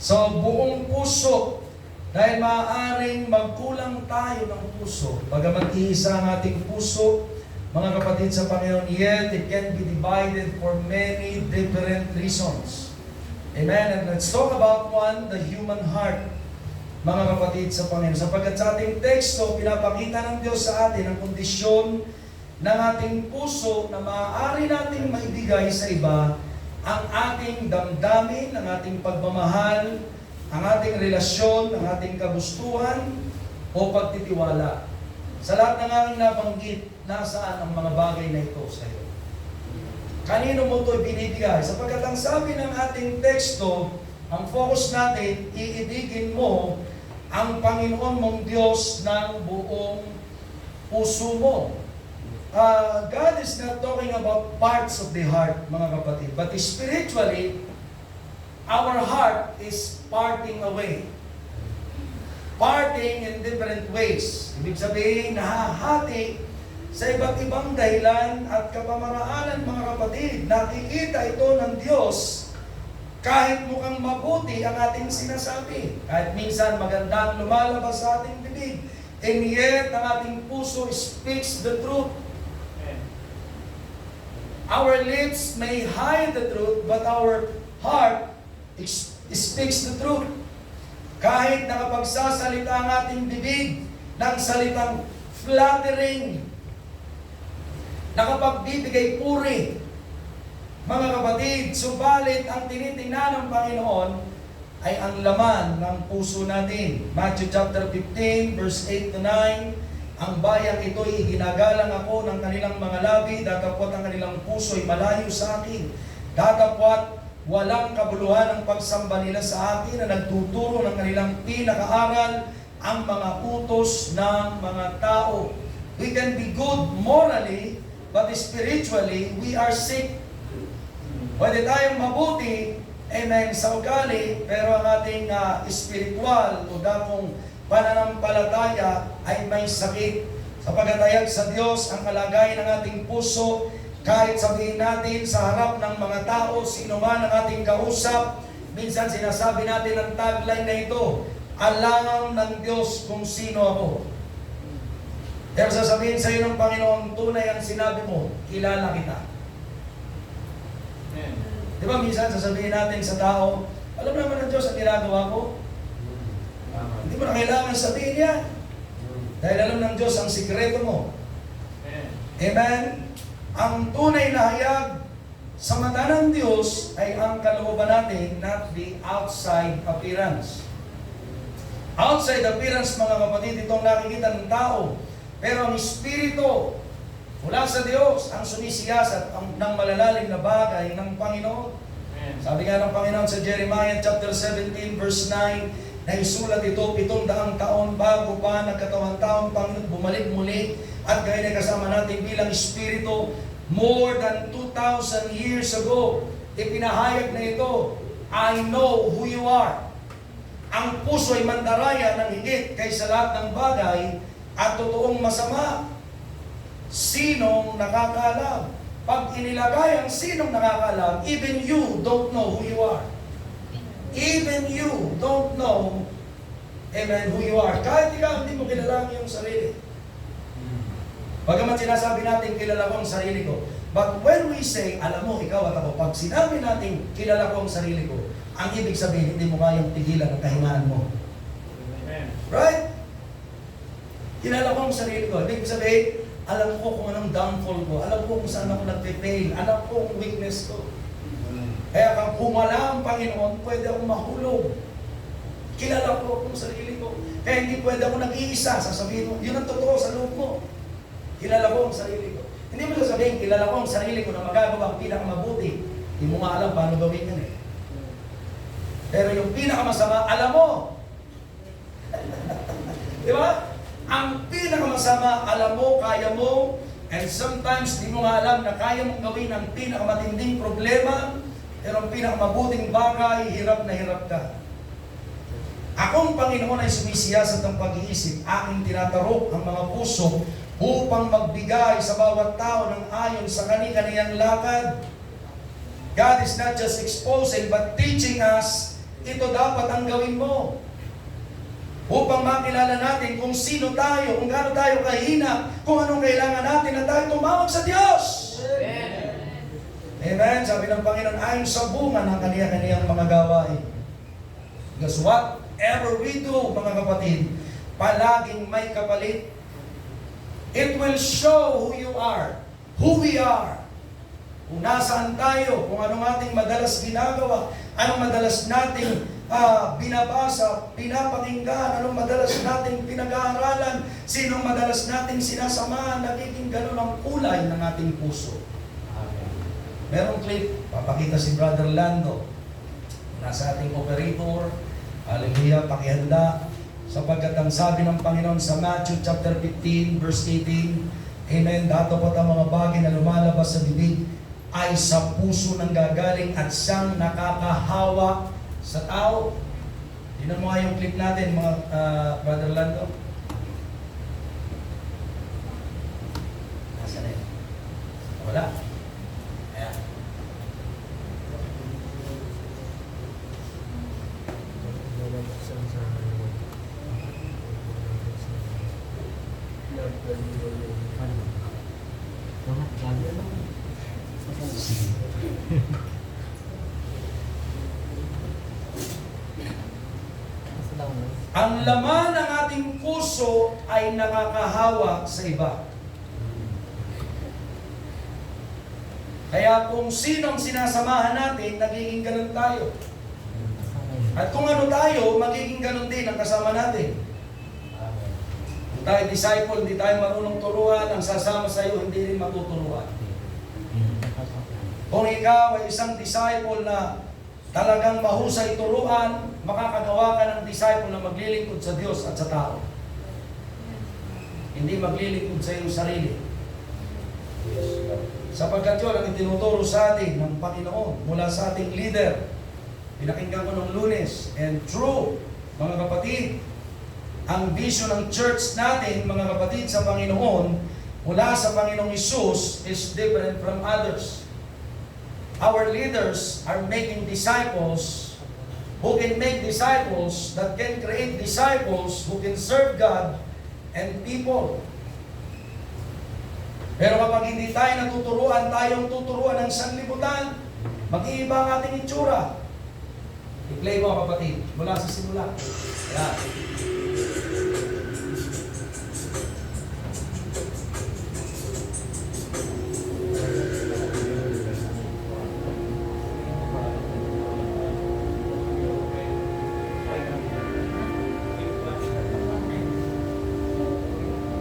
So, buong puso, dahil maaaring magkulang tayo ng puso, bagamat iisa ang ating puso, mga kapatid sa Panginoon, yet it can be divided for many different reasons. Amen? And let's talk about one, the human heart, mga kapatid sa Panginoon. Sapagkat sa ating teksto, pinapakita ng Diyos sa atin ang kondisyon ng ating puso na maaari nating maibigay sa iba ang ating damdamin, ang ating pagmamahal, ang ating relasyon, ang ating kagustuhan o pagtitiwala. Sa lahat ng aking nabanggit, nasaan ang mga bagay na ito sa iyo? Kanino mo ito binibigay? Sapagkat ang sabi ng ating teksto, ang focus natin, iibigin mo ang Panginoon mong Diyos ng buong puso mo. God is not talking about parts of the heart, mga kapatid, but spiritually, our heart is parting away. Parting in different ways. Ibig sabihin, nahahati sa iba't ibang dahilan at kapamaraanan, mga kapatid. Nakikita ito ng Diyos kahit mukhang mabuti ang ating sinasabi. Kahit minsan magandang lumalabas sa ating bibig. And yet, ang ating puso speaks the truth. Our lips may hide the truth, but our heart speaks the truth. Kahit nakapagsasalita ang ating bibig ng salitang flattering, nakapagbibigay puri, mga kapatid, subalit ang tinitingnan ng Panginoon ay ang laman ng puso natin. Matthew chapter 15, verse 8 to 9, ang bayang ito'y ginagalang ako ng kanilang mga labi, datapwat ang kanilang puso'y malayo sa akin. Datapwat walang kabuluhan ang pagsamba nila sa akin na nagtuturo ng kanilang pinakaaral ang mga utos ng mga tao. We can be good morally, but spiritually, we are sick. Pwede tayong mabuti, amen, sa ugali, pero ang ating spiritual o dakong pananampalataya ay may sakit. Sa pagkatayag sa Diyos, ang kalagayan ng ating puso, kahit sabihin natin sa harap ng mga tao, sino man ang ating kausap, minsan sinasabi natin ang tagline na ito, alam ng Diyos kung sino ako. Pero sasabihin sa iyo ng Panginoon, tunay ang sinabi mo, kilala kita. Di ba minsan sasabihin natin sa tao, alam naman ng Diyos ang ginagawa ko. Hindi mo na kailangan sabihin yan. Dahil alam ng Diyos ang sikreto mo. Amen? Ang tunay na hayag sa mata ng Diyos ay ang kalooban natin, not the outside appearance. Outside appearance, mga kapatid, itong nakikita ng tao. Pero ang Espiritu mula sa Diyos ang sumisiyasat ng malalalim na bagay ng Panginoon. Sabi nga ng Panginoon sa Jeremiah chapter 17 verse 9, na isulat ito 700 taon bago pa nagkatawang taon Panginoon bumalik muli at gaya na kasama natin bilang Espiritu more than 2,000 years ago. Ipinahayag na ito, I know who you are. Ang puso ay mandaraya ng higit kaysa lahat ng bagay at totoong masama. Sinong nakakaalam? Pag inilagay ang sinong nakakaalam, even you don't know who you are. Even you don't know, amen, who you are. Kahit ikaw hindi mo kilala ang iyong sarili. Bagamat sinasabi natin, kilala ko ang sarili ko. But when we say, alam mo, ikaw at ako, pag sinabi natin, kilala ko ang sarili ko, ang ibig sabihin, hindi mo kayang pigilan ang kahingaan mo. Amen. Right? Kilala ko ang sarili ko. Ibig sabihin, alam ko kung anong downfall ko. Alam ko kung saan ako nagpe-fail. Alam ko kung weakness ko. Kaya kung wala ang Panginoon, pwede akong mahulog. Kilala ko kung sarili ko. Kaya hindi pwede ako nag-iisa. Sasabihin mo, yun ang totoo sa loob mo. Kilala ko ang sarili ko. Hindi mo sasabihin, kilala ko ang sarili ko na magagawa ang pinakamabuti. Hindi mo nga alam paano gawin yan eh. Pero yung pinakamasama, alam mo. Di ba? Ang pinakamasama, alam mo, kaya mo, and sometimes di mo nga alam na kaya mong gawin ang pinakamatinding problema, pero ang pinakamabuting bagay, hirap na hirap ka. Akong Panginoon ay sumisiyasat ng pag-iisip, aking tinatarok ang mga puso upang magbigay sa bawat tao ng ayon sa kani-kaniyang lakad. God is not just exposing but teaching us, ito dapat ang gawin mo. Upang makilala natin kung sino tayo, kung gaano tayo kahina, kung anong kailangan natin na tayo tumawag sa Diyos. Amen. Sabi ng Panginoon, ayon sa bunga ng kaniya-kaniyang mga gawain. Because whatever we do, mga kapatid, palaging may kapalit. It will show who you are, who we are. Kung nasaan tayo, kung anong ating madalas ginagawa, anong madalas nating binabasa, pinapakinggan, anong madalas nating pinag-aaralan, sinong madalas nating sinasamahan, nagiging ganun ang kulay ng ating puso. Merong clip, papakita si Brother Lando, nasa ating operator, hallelujah, pakihanda, sapagkat ang sabi ng Panginoon sa Matthew chapter 15, verse 18, amen, datapot ang mga bagay na lumalabas sa bibig, ay sa puso nang gagaling at siyang nakakahawa sa tao. Tingnan mo nga yung clip natin, mga Brother Lando. Nasaan na yun? Wala. Ayan. Ang laman ng ating puso ay nakakahawa sa iba. Kaya kung sinong sinasamahan natin, nagiging ganun tayo. At kung ano tayo, magiging ganun din ang kasama natin. Kung tayo disciple, hindi tayo marunong turuan, ang sasama sa iyo, hindi rin matuturuan. Kung ikaw ay isang disciple na talagang mahusay turuan, makakagawa ka ng disciple na maglilingkod sa Diyos at sa tao. Hindi maglilingkod sa iyong sarili. Sapagkat yun ang itinuturo sa atin ng Panginoon mula sa ating leader. Pinakinggan ko nung Lunes. And true, mga kapatid, ang vision ng church natin, mga kapatid, sa Panginoon, mula sa Panginoong Isus is different from others. Our leaders are making disciples who can make disciples, that can create disciples who can serve God and people. Pero kapag hindi tayo natuturuan, tayong tuturuan ng sanlibutan, mag-iiba ang ating itsura. I-play mo, kapatid, mula sa simula. Yan.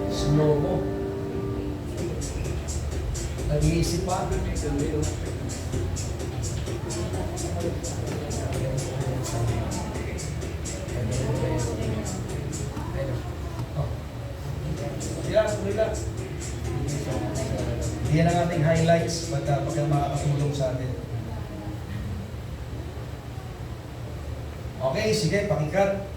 Slow mo. Nag-iisip pa. Yan, wala. Yan ang ating highlights pagka makakatulong sa atin. Okay, sige, pakikat.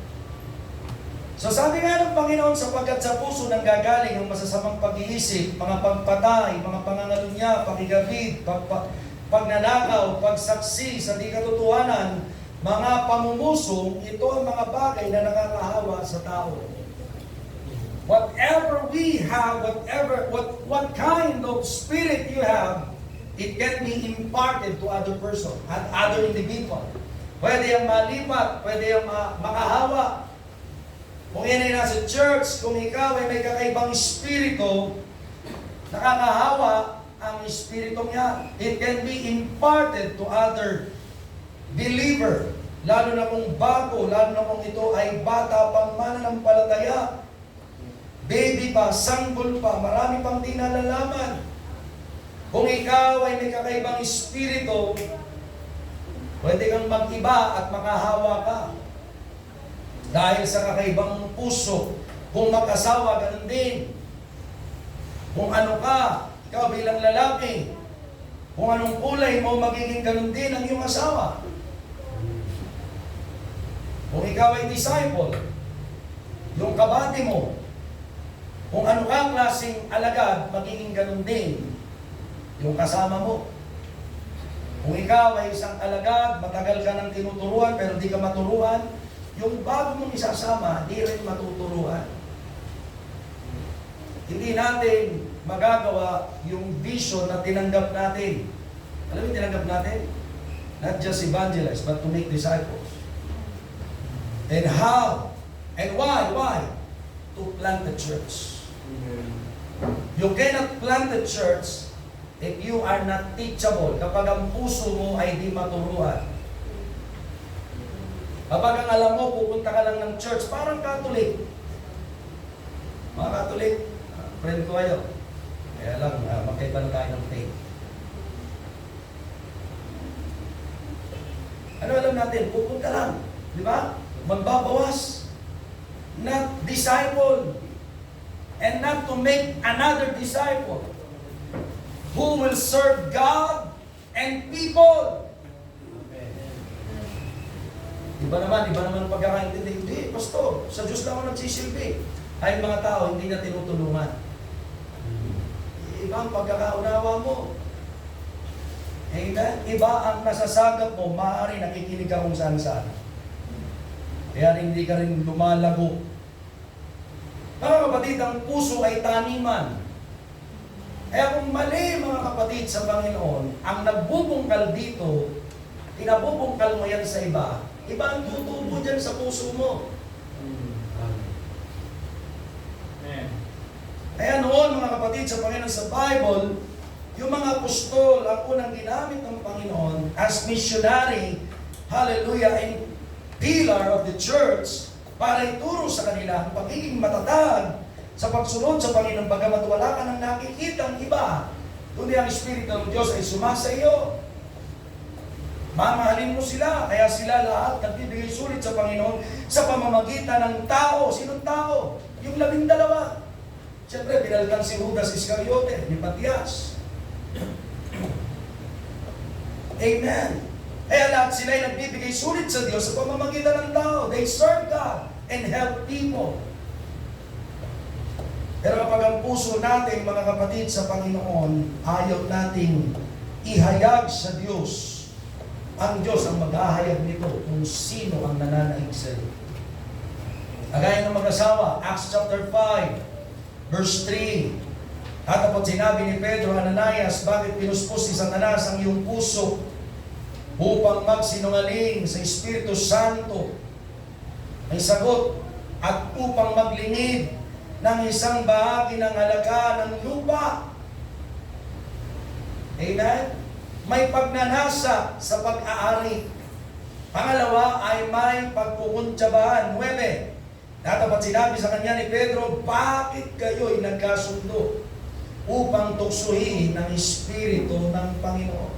So sabi nga ng Panginoon, sapagkat sa puso nang gagaling ang masasamang pag-iisip, mga pagpatay, mga pangangalunya, pakigabid, pagnanakaw, pagsaksi sa di katotohanan, mga pamumusong, ito ang mga bagay na nakakahawa sa tao. Whatever we have, what kind of spirit you have, it can be imparted to other person and other individual. Pwede yung malipat, pwede yung makahawa. Kung yan ay nasa church, kung ikaw ay may kakaibang espiritu, nakakahawa ang espiritong yan. It can be imparted to other believer. Lalo na kung bago, lalo na kung ito ay bata pang mananampalataya. Baby pa, sanggol pa, marami pang di nalalaman. Kung ikaw ay may kakaibang espiritu, pwede kang mag-iba at makahawa ka. Dahil sa kakaibang puso, kung mag-asawa, ganun din. Kung ano ka, ikaw bilang lalaki, kung anong kulay mo, magiging ganun din ang iyong asawa. Kung ikaw ay disciple, yung kabati mo, kung ano kang klaseng alagad, magiging ganun din yung kasama mo. Kung ikaw ay isang alagad, matagal ka nang tinuturuan pero di ka maturuan, yung bago mong isasama, di rin matuturuan. Hindi natin magagawa yung vision na tinanggap natin. Alam mo yung tinanggap natin? Not just evangelize, but to make disciples. And how? And why? Why? To plant the church. You cannot plant the church if you are not teachable. Kapag ang puso mo ay di maturuan. Kapag ang alam mo, pupunta ka lang ng church, parang Catholic. Mga Catholic, friend ko kayo. Kaya lang, magkaiba na tayo ng faith. Ano alam natin? Pupunta lang. Di ba? Magbabawas. Not disciple. And not to make another disciple who will serve God and people. Iba naman ang pagkakaintindi. Hindi, pastor, sa Diyos lang ako nagsisilbi. Ay mga tao, hindi na tinutulungan. Iba ang pagkakaunawa mo. Amen? Iba ang nasasagap mo, maaari nakikinig ka kung saan-saan. Kaya hindi ka rin lumalago. Mga kapatid, ang puso ay taniman. Kaya kung mali mga kapatid sa Panginoon, ang nagbubungkal dito, tinabubungkal mo yan sa iba, iba ang tutubo dyan sa puso mo. Kaya noon mga kapatid sa Panginoon sa Bible, yung mga apostol ang unang ginamit ng Panginoon as missionary, hallelujah, and pillar of the church para ituro sa kanila ang pagiging matatag sa pagsunod sa Panginoon bagamat wala ka nang nakikitang iba, kundi ang Espiritu ng Diyos ay sumasa iyo. Mamahalin mo sila, kaya sila lahat nagbibigay sulit sa Panginoon sa pamamagitan ng tao. Sinong tao? Yung 12. Siyempre, pinalitan si Judas Iscariote, ni Matias. Amen. Kaya lahat sila ay nagbibigay sulit sa Diyos sa pamamagitan ng tao. They serve God and help people. Pero kapag ang puso natin, mga kapatid, sa Panginoon, ayaw nating ihayag sa Diyos, ang Diyos ang maghahayag nito kung sino ang nananaig sa iyo. Kagaya ng mag-asawa, Acts chapter 5, verse 3. Tapos sinabi ni Pedro, Ananias, bakit pinuspos ni Satanas ang iyong puso upang magsinungaling sa Espiritu Santo? May sagot, at upang maglingid ng isang bahagi ng halaga ng lupa. Amen? May pagnanasa sa pag-aari. Pangalawa ay may pagkukuntsabahan. 9. Dapat sinabi sa kanya ni Pedro, bakit kayo'y nagkasundo upang tuksuhin ng Espiritu ng Panginoon?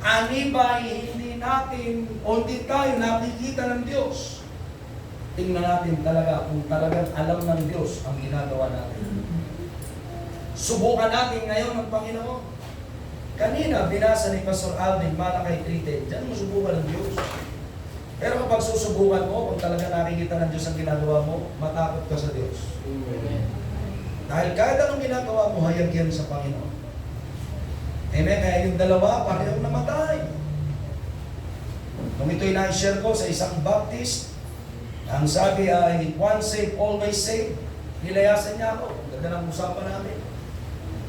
Ani ba hindi natin o hindi tayo nakikita ng Diyos? Tingnan natin talaga kung talagang alam ng Diyos ang ginagawa natin. Subukan natin ngayon ng Panginoon. Kanina, binasa ni Pastor Alvin, Malakay 3:10, diyan mo subukan ng Diyos. Pero kapag susubukan mo, kung talaga nakikita ng Diyos ang ginagawa mo, matakot ka sa Diyos. Dahil kahit anong ginagawa mo, hayag yan sa Panginoon. Amen? Kaya yung dalawa, parehong namatay. Kung ito'y na-share ko sa isang Baptist, ang sabi ay, once saved, always saved. Nilayasan niya ako. Ang ganda ng usapan namin.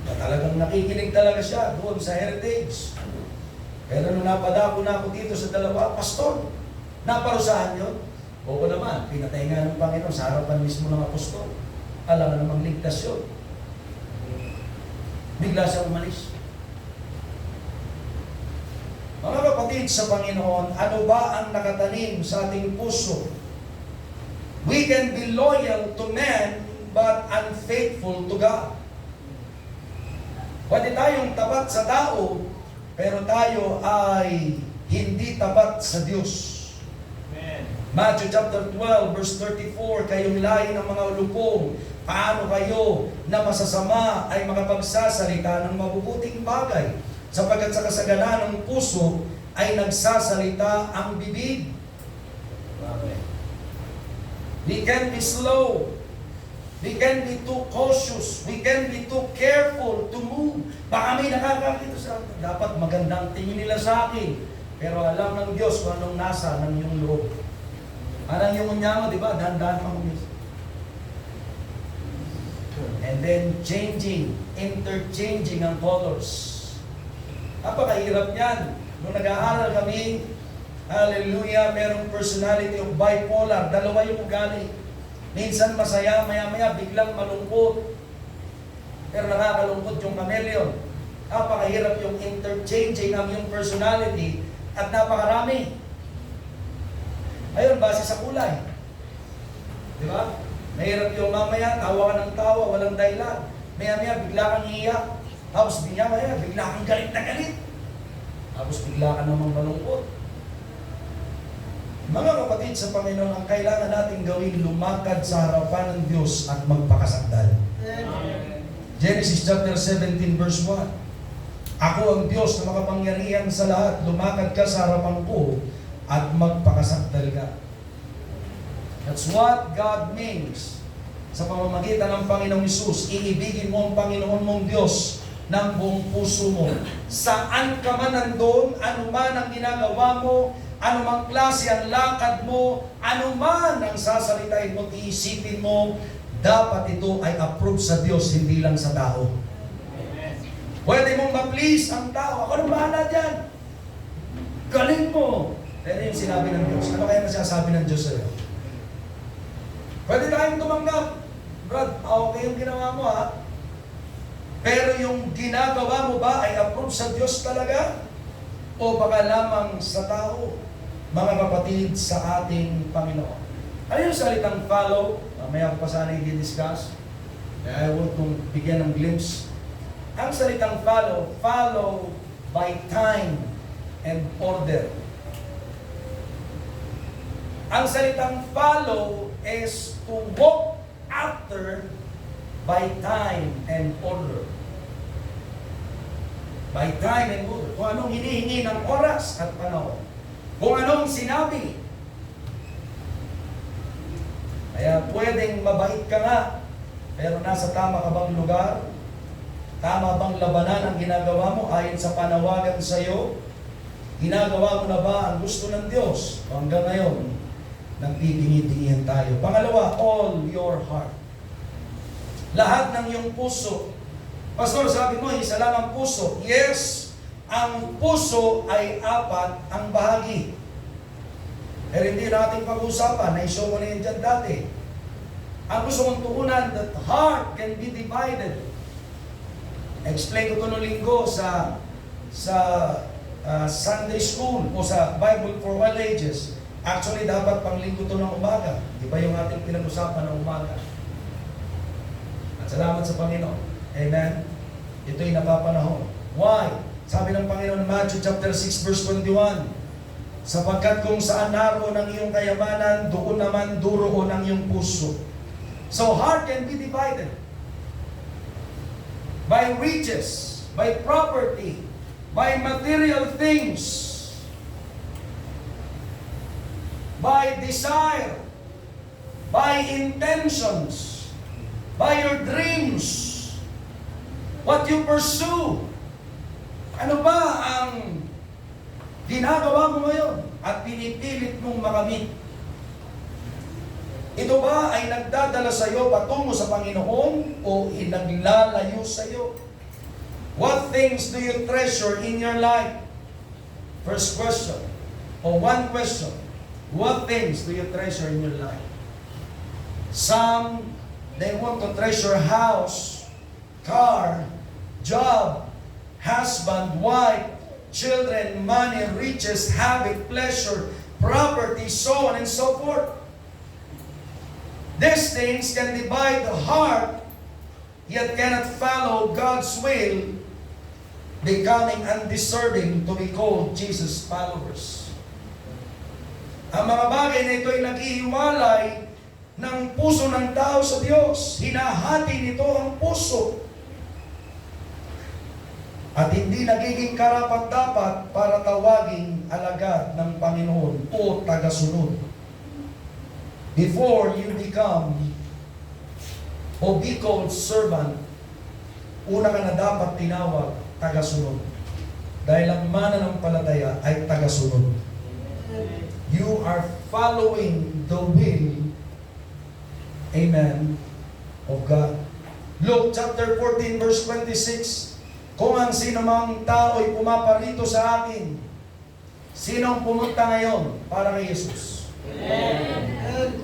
Na talagang nakikinig talaga siya doon sa heritage. Pero nung napadako na ako dito sa dalawa, pastor, naparusahan yun. Oo naman, pinatay nga ng Panginoon sa harapan mismo ng apostol. Alam na namang ligtas yun. Bigla siya umalis. Mga kapatid sa Panginoon, ano ba ang nakatanim sa ating puso? We can be loyal to men, but unfaithful to God. Pwede tayong tapat sa tao, pero tayo ay hindi tapat sa Diyos. Matthew chapter 12, verse 34, kayong lahi ng mga lupong, paano kayo na masasama ay makapagsasalita ng mabubuting bagay? Sapagkat sa kasaganan ng puso ay nagsasalita ang bibig. We can be slow. We can be too cautious. We can be too careful to move. Baka may nakakakita sa akin. Dapat magandang tingin nila sa akin. Pero alam ng Diyos kung anong nasa ng iyong loob. Parang yung unyamo, di ba? Dahan-dahan pang umis. And then interchanging ang colors. Napakahirap yan. Nung nag-aaral kami, hallelujah, merong personality of bipolar. Dalawa yung ugali. Minsan masaya, maya-maya biglang malungkot. Pero nakakalungkot yung chameleon. Napakahirap yung interchanging ang yung personality at napakarami. Ayun, base sa kulay. Di ba? Mahirap yung mamaya, tawa ka ng tawa, walang dahilan. Maya-maya bigla kang iiyak. Tapos maya-maya bigla kang galit na galit. Tapos bigla ka namang malungkot. Mga kapatid sa Panginoon, ang kailangan natin gawin, lumakad sa harapan ng Diyos at magpakasakdal. Genesis chapter 17 verse 1. Ako ang Diyos na makapangyarihan sa lahat, lumakad ka sa harapan ko at magpakasakdal ka. That's what God means. Sa pamamagitan ng Panginoong Hesus, iibigin mo ang Panginoon mong Diyos ng buong puso mo. Saan ka man nandun, ano man ang ginagawa mo, ano mang klase ang lakad mo, ano man ang sasalitain mo, iisipin mo, dapat ito ay approved sa Diyos, hindi lang sa tao. Pwede mong ma-please ang tao. Ako nang bahala dyan. Galing mo. Pero yung sinabi ng Diyos, ano kaya masasabi ng Diyos sa'yo? Pwede tayong tumanggap. Brad, okay yung ginawa mo ha. Pero yung ginagawa mo ba ay approved sa Diyos talaga? O baka lamang sa tao? Mga kapatid sa ating Panginoon. Ano yung salitang follow? Mamaya ko pa sana i-discuss. I want kong bigyan ng glimpse. Ang salitang follow by time and order. Ang salitang follow is to walk after by time and order. By time and order. Kung anong hinihingi ng oras at panahon. Kung anong sinabi. Kaya pwedeng mabait ka nga, pero nasa tama ka bang lugar? Tama bang labanan ang ginagawa mo ayon sa panawagan sa iyo? Ginagawa mo na ba ang gusto ng Diyos? O hanggang ngayon, nagpipingi-pingihan tayo. Pangalawa, all your heart. Lahat ng iyong puso. Pastor, sabi mo, isa lang ang puso. Yes, ang puso ay apat ang bahagi. Pero hindi natin pag-usapan, na-show ko na yun dyan dati. Ang gusto kong tuunan, that heart can be divided. Explain ko ito noong linggo sa Sunday School o sa Bible for All Ages. Actually, dapat pang linggo ito ng umaga. Di ba yung ating pinag-usapan ng umaga? At salamat sa Panginoon. Amen? Ito'y napapanahon. Why? Sabi ng Panginoon, Matthew chapter 6 verse 21, sapagkat kung saan naroon ang iyong kayamanan, doon naman duroon ang iyong puso. So heart can be divided by riches, by property, by material things, by desire, by intentions, by your dreams, what you pursue. Ano ba ang ginagawa mo ngayon at pinipilit mong makamit? Ito ba ay nagdadala sa iyo patungo sa Panginoon o naglalayo sa iyo? What things do you treasure in your life? First question, or one question. What things do you treasure in your life? Some, they want to treasure house, car, job, husband, wife, children, money, riches, habit, pleasure, property, so on and so forth. These things can divide the heart, yet cannot follow God's will, becoming undeserving to be called Jesus' followers. Ang mga bagay na ito ay naghihiwalay ng puso ng tao sa Diyos. Hinahati nito ang puso. At hindi nagiging karapat-dapat para tawaging alagad ng Panginoon o tagasunod. Before you become o be called servant, una ka na dapat tinawag tagasunod. Dahil ang mananampalataya ay tagasunod. You are following the will, amen, of God. Luke chapter 14 verse 26, kung ang sinumang tao'y pumaparito sa akin, sinong pumunta ngayon para kay Jesus? Amen.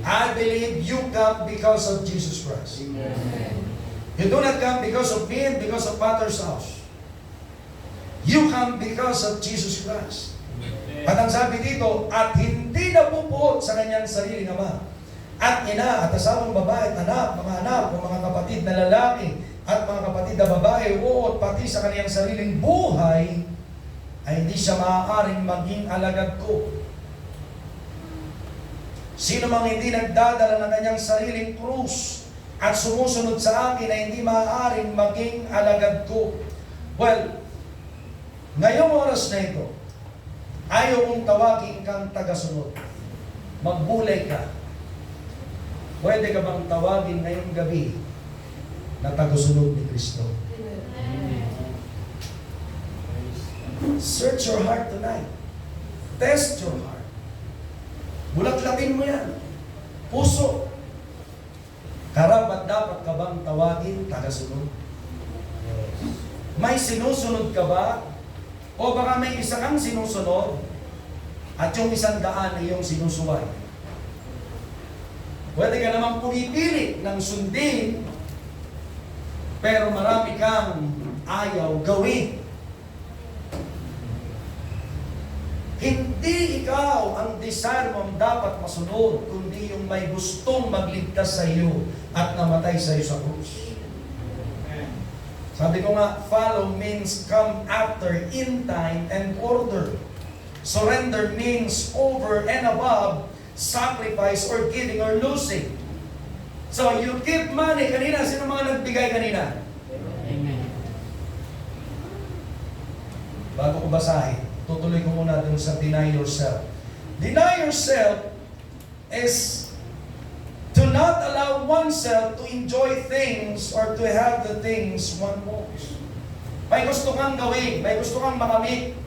I believe you come because of Jesus Christ. Amen. You do not come because of me and because of Father's house. You come because of Jesus Christ. At ang sabi dito, at hindi nabubuot sa kanyang sariling ama, at ina, at asawang babae, at mga anak, o mga kapatid na lalaki, at mga kapatid na babae, o pati sa kanyang sariling buhay, ay hindi siya maaaring maging alagad ko. Sino mang hindi nagdadala ng kanyang sariling krus at sumusunod sa akin ay hindi maaaring maging alagad ko. Well, ngayong oras na ito, ayaw kong tawagin kang tagasunod. Magbulay ka. Pwede ka bang tawagin ngayong gabi na tagasunod ni Kristo? Search your heart tonight. Test your heart. Bulat-latin mo yan. Puso. Karapat dapat ka bang tawagin tagasunod? May sinusunod ka ba? O baka may isa kang sinusunod at yung 100 ay yung sinusuway. Pwede ka namang pumipili ng sundin pero marami kang ayaw gawin. Hindi ikaw ang desire mo dapat masunod, kundi yung may gustong magligtas sa iyo at namatay sa iyo sa krus. Sabi ko nga, follow means come after in time and order. Surrender means over and above sacrifice or giving or losing. So you give money. Kanina, sino mga nagbigay kanina? Amen. Bago ko basahin, tutuloy ko muna dun sa deny yourself. Deny yourself is to not allow oneself to enjoy things or to have the things one wants. May gusto kang gawin, may gusto kang makamit,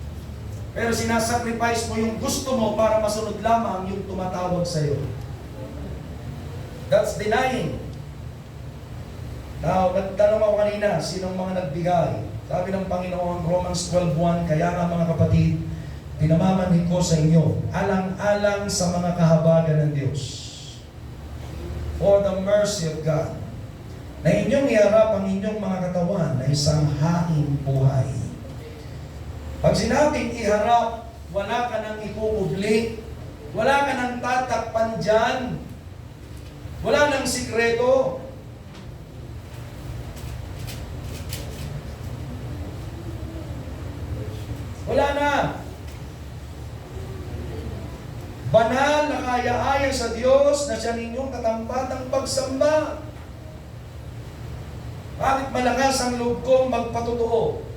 pero sinasacrifice mo yung gusto mo para masunod lamang yung tumatawag sa'yo. That's denying. Now, nagtanong ako kanina, sinong mga nagbigay? Sabi ng Panginoon, Romans 12:1, kaya nga mga kapatid, pinamamanhid ko sa inyo, alang-alang sa mga kahabagan ng Diyos, for the mercy of God, na inyong iharap ang inyong mga katawan na isang haing buhay. Pag sinabing iharap, wala ka nang ikukubli, wala ka nang tatakpan dyan, wala nang sikreto. Wala na. Banal na kaya-aya sa Diyos na siya ninyong katampatang pagsamba. Bakit malakas ang loob kong magpatotoo?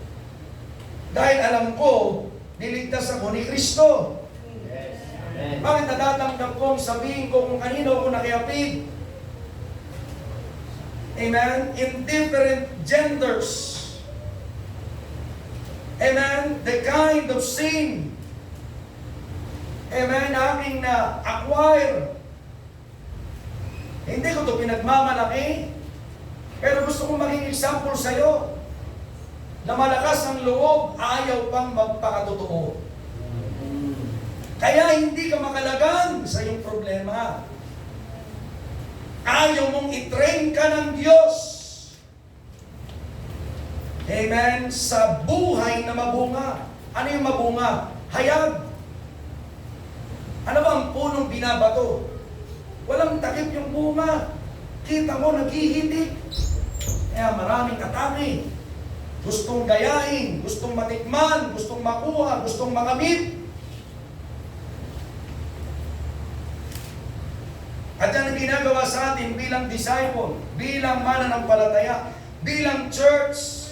Dahil alam ko, niligtas ako ni Kristo. Bakit natatanggap kong sabihin ko kung kanino ako nakiapid? Amen? In different genders. Amen? The kind of sin. Amen? Aking na-acquire. Hindi ko ito pinagmamalaki. Pero gusto kong maging example sa'yo. Na malakas ang loob, ayaw pang magpakatotoo. Kaya hindi ka makalagan sa iyong problema. Ayaw mong i-train ka ng Diyos. Amen? Sa buhay na mabunga. Ano yung mabunga? Hayag. Ano ba ang punong binabato? Walang takip yung bunga. Kita mo, naghihitik. Kaya maraming atake. Gustong gayahin, gustong matikman, gustong makuha, gustong makamit. At yan ang ginagawa sa atin bilang disciple, bilang mananampalataya, bilang church.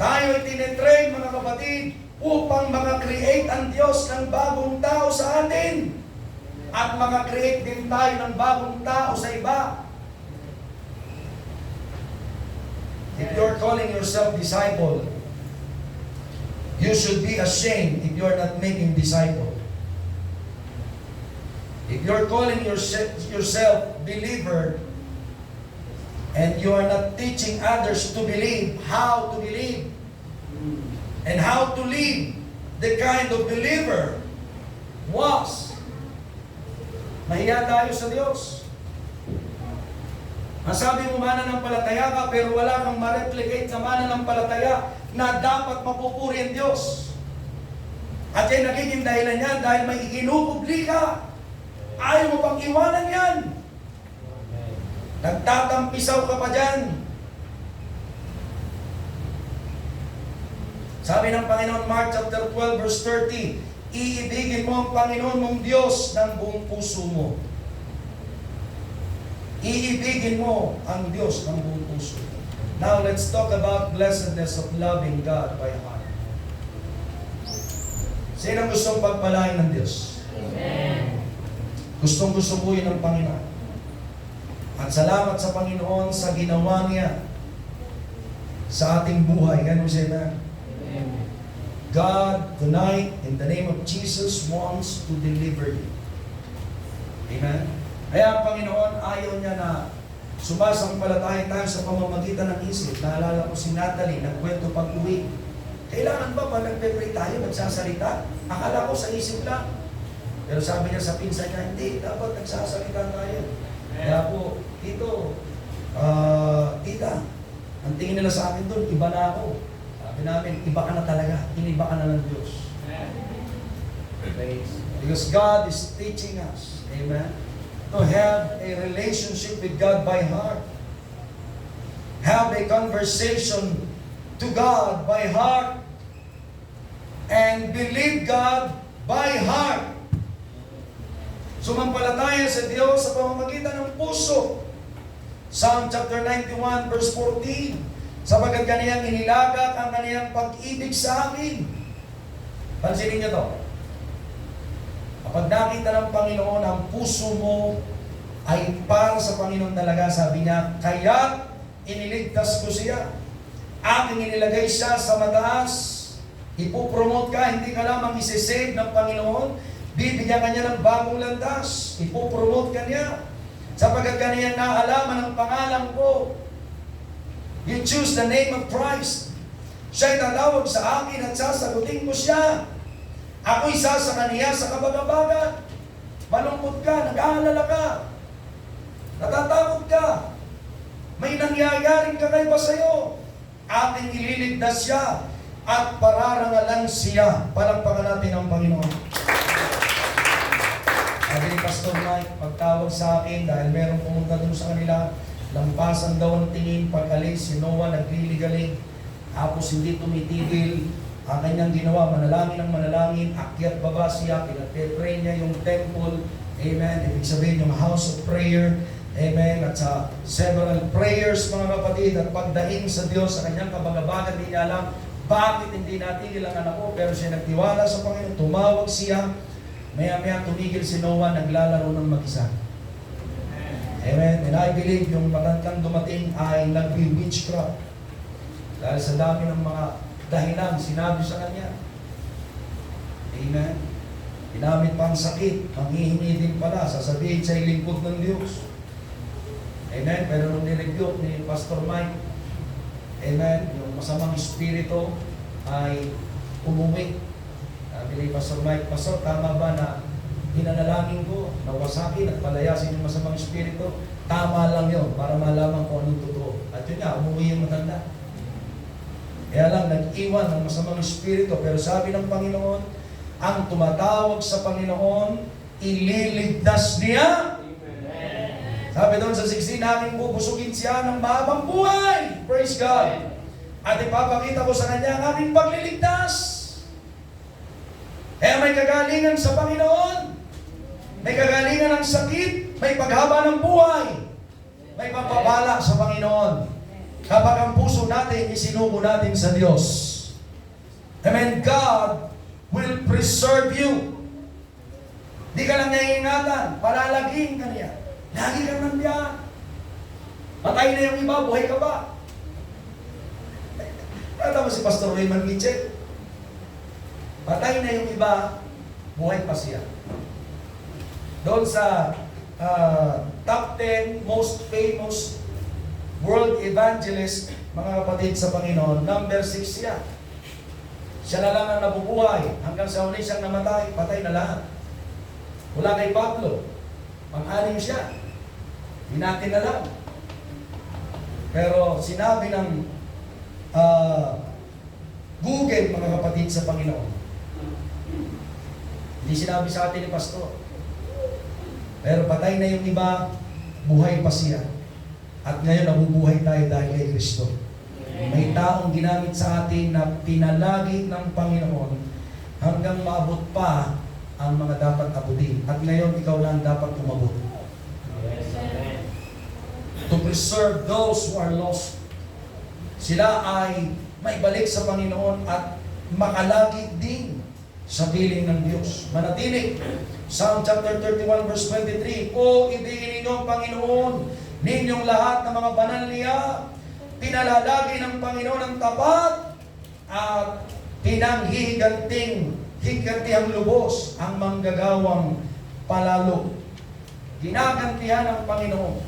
Tayo ay tinetrain, mga kapatid, upang maka-create ang Diyos ng bagong tao sa atin. At maka-create din tayo ng bagong tao sa iba. If you're calling yourself disciple, you should be ashamed if you're not making disciple. If you're calling yourself believer and you are not teaching others to believe, how to believe, and how to live the kind of believer was, mahiya tayo sa Diyos. Ang sabi mo, mananampalataya ka, pero wala kang ma-replicate na mananampalataya na dapat mapupuri ang Diyos. At yan nagiging dahilan yan dahil may ikinukubli ka. Ayaw mo pang iwanan yan. Nagtatampisaw ka pa dyan. Sabi ng Panginoon, Mark chapter 12 verse 30, iibigin mo ang Panginoon mong Diyos ng buong puso mo. Iibigin mo ang Diyos ng buong puso. Now let's talk about blessedness of loving God by heart. Sino gustong pagpalain ng Diyos? Amen. Gustong-gusto po yun ng Panginoon. At salamat sa Panginoon sa ginawa niya sa ating buhay. Ganun siya. God tonight, in the name of Jesus, wants to deliver you. Amen? Kaya ang Panginoon, ayaw niya na sumasampalataya tayo sa pamamagitan ng isip. Naalala ko si Natalie, nagkwento pag-uwi. Kailangan ba pag nagpe-pray tayo, nagsasalita? Akala ko sa isip lang. Pero sabi niya sa pinsan niya, hindi, dapat nagsasalita tayo. Kaya po, tita, ang tingin nila sa akin doon, iba na ako. Sabi namin, iba ka na talaga. Iniba ka na ng Diyos. Because God is teaching us, amen, to have a relationship with God by heart. have a conversation to God by heart and believe God by heart. Sumampalataya sa Diyos sa pamamagitan ng puso. Psalm chapter 91 verse 14, sapagkat kaniyang inilagak ang kaniyang pag-ibig sa akin. Pansinin niyo to. Kapag nakita ng Panginoon ang puso mo ay para sa Panginoon talaga, sabi niya, kaya iniligtas ko siya. Aking inilagay siya sa mataas. Ipopromote ka, hindi ka lamang isisave ng Panginoon. Bibigyan ka niya ng bagong landas. Ipopromote ka niya. Sapagkat kaniyang naalaman ang pangalan ko. You choose the name of Christ. Siya'y tatawag sa akin at sasagutin ko siya. Ako'y isa sa kaniya sa kabagabagan. Malungkot ka, nag-aalala ka. Natatakot ka. May nangyayaring kakaiba sa'yo. Ating ililigtas siya at pararangalan siya. Palakpakan natin ang Panginoon. Sabi ni Pastor Mike, pagtawag sa akin dahil merong pumunta dun sa kanila, lampasan daw ang tingin, pag-alis, si Noah nagliligalig, tapos hindi tumitigil. Ang kanyang ginawa, manalangin ang manalangin, akyat baba siya, pinag-pray niya yung temple, amen, ibig sabihin yung house of prayer, amen, at sa several prayers mga kapatid, at pagdaing sa Diyos sa kanyang kabagabagan, hindi niya alam bakit hindi natigil ang anak ko, pero siya nagtiwala sa Panginoon, tumawag siya, maya-maya tumigil si Noah, naglalaro ng mag-isa. Amen. And I believe yung matandang dumating ay nag-witchcraft. Dahil sa dami ng mga dahilan, sinabi sa kanya. Amen. Ginamit pa ang sakit, manghihingi din pala, sasabihin siya'y lingkod ng Diyos. Amen. Pero nung nirebuke ni Pastor Mike, amen, yung masamang espiritu ay umuwi. Sabi ni Pastor Mike, Pastor, tama ba na hinanalangin ko, nawasakin at palayasin yung masamang espiritu? Tama lang yun, para malaman ko anong totoo. At yun nga, umuwi yung matanda. Kaya lang, nag-iwan ng masamang espiritu. Pero sabi ng Panginoon, ang tumatawag sa Panginoon, ililigtas niya. Amen. Sabi doon sa 16, aking bubusugin siya ng mahabang buhay. Praise God. At ipapakita ko sa kanya ang aking pagliligtas. Kaya may kagalingan sa Panginoon. May kagalingan ng sakit. May paghaba ng buhay. May pagpapala sa Panginoon. Kapag ang puso natin isinubo natin sa Diyos. Amen. God will preserve you. Di ka lang niya ingatan. Palalaging ka niya. Lagi kang nandiyan. Patay na yung iba, buhay ka ba? Kata mo si Pastor Raymond Mitchell. Patay na yung iba, buhay pa siya. Doon sa top 10 most famous world evangelist, mga kapatid sa Panginoon, number 6 siya. Siya na lang ang nabubuhay. Hanggang sa huli siyang namatay, patay na lahat. Wala kay Pablo. Pang-anim siya. Hinati na lang. Pero sinabi ng Google, mga kapatid sa Panginoon, hindi sinabi sa atin ni Pastor. Pero patay na yung iba, buhay pa siya. At ngayon nabubuhay tayo dahil kay Kristo. May taong ginamit sa atin na pinalagi ng Panginoon hanggang maabot pa ang mga dapat abutin. At ngayon ikaw lang dapat umabot. To preserve those who are lost. Sila ay may balik sa Panginoon at makalagi din sa piling ng Diyos. Manatili. Psalm chapter 31 verse 23, O ibigin ninyo ang Panginoon, ninyong lahat ng mga banal niya, pinalalagi ng Panginoon ang tapat at pinanghihiganti ang lubos ang manggagawang palalo. Ginagantihan ng Panginoon,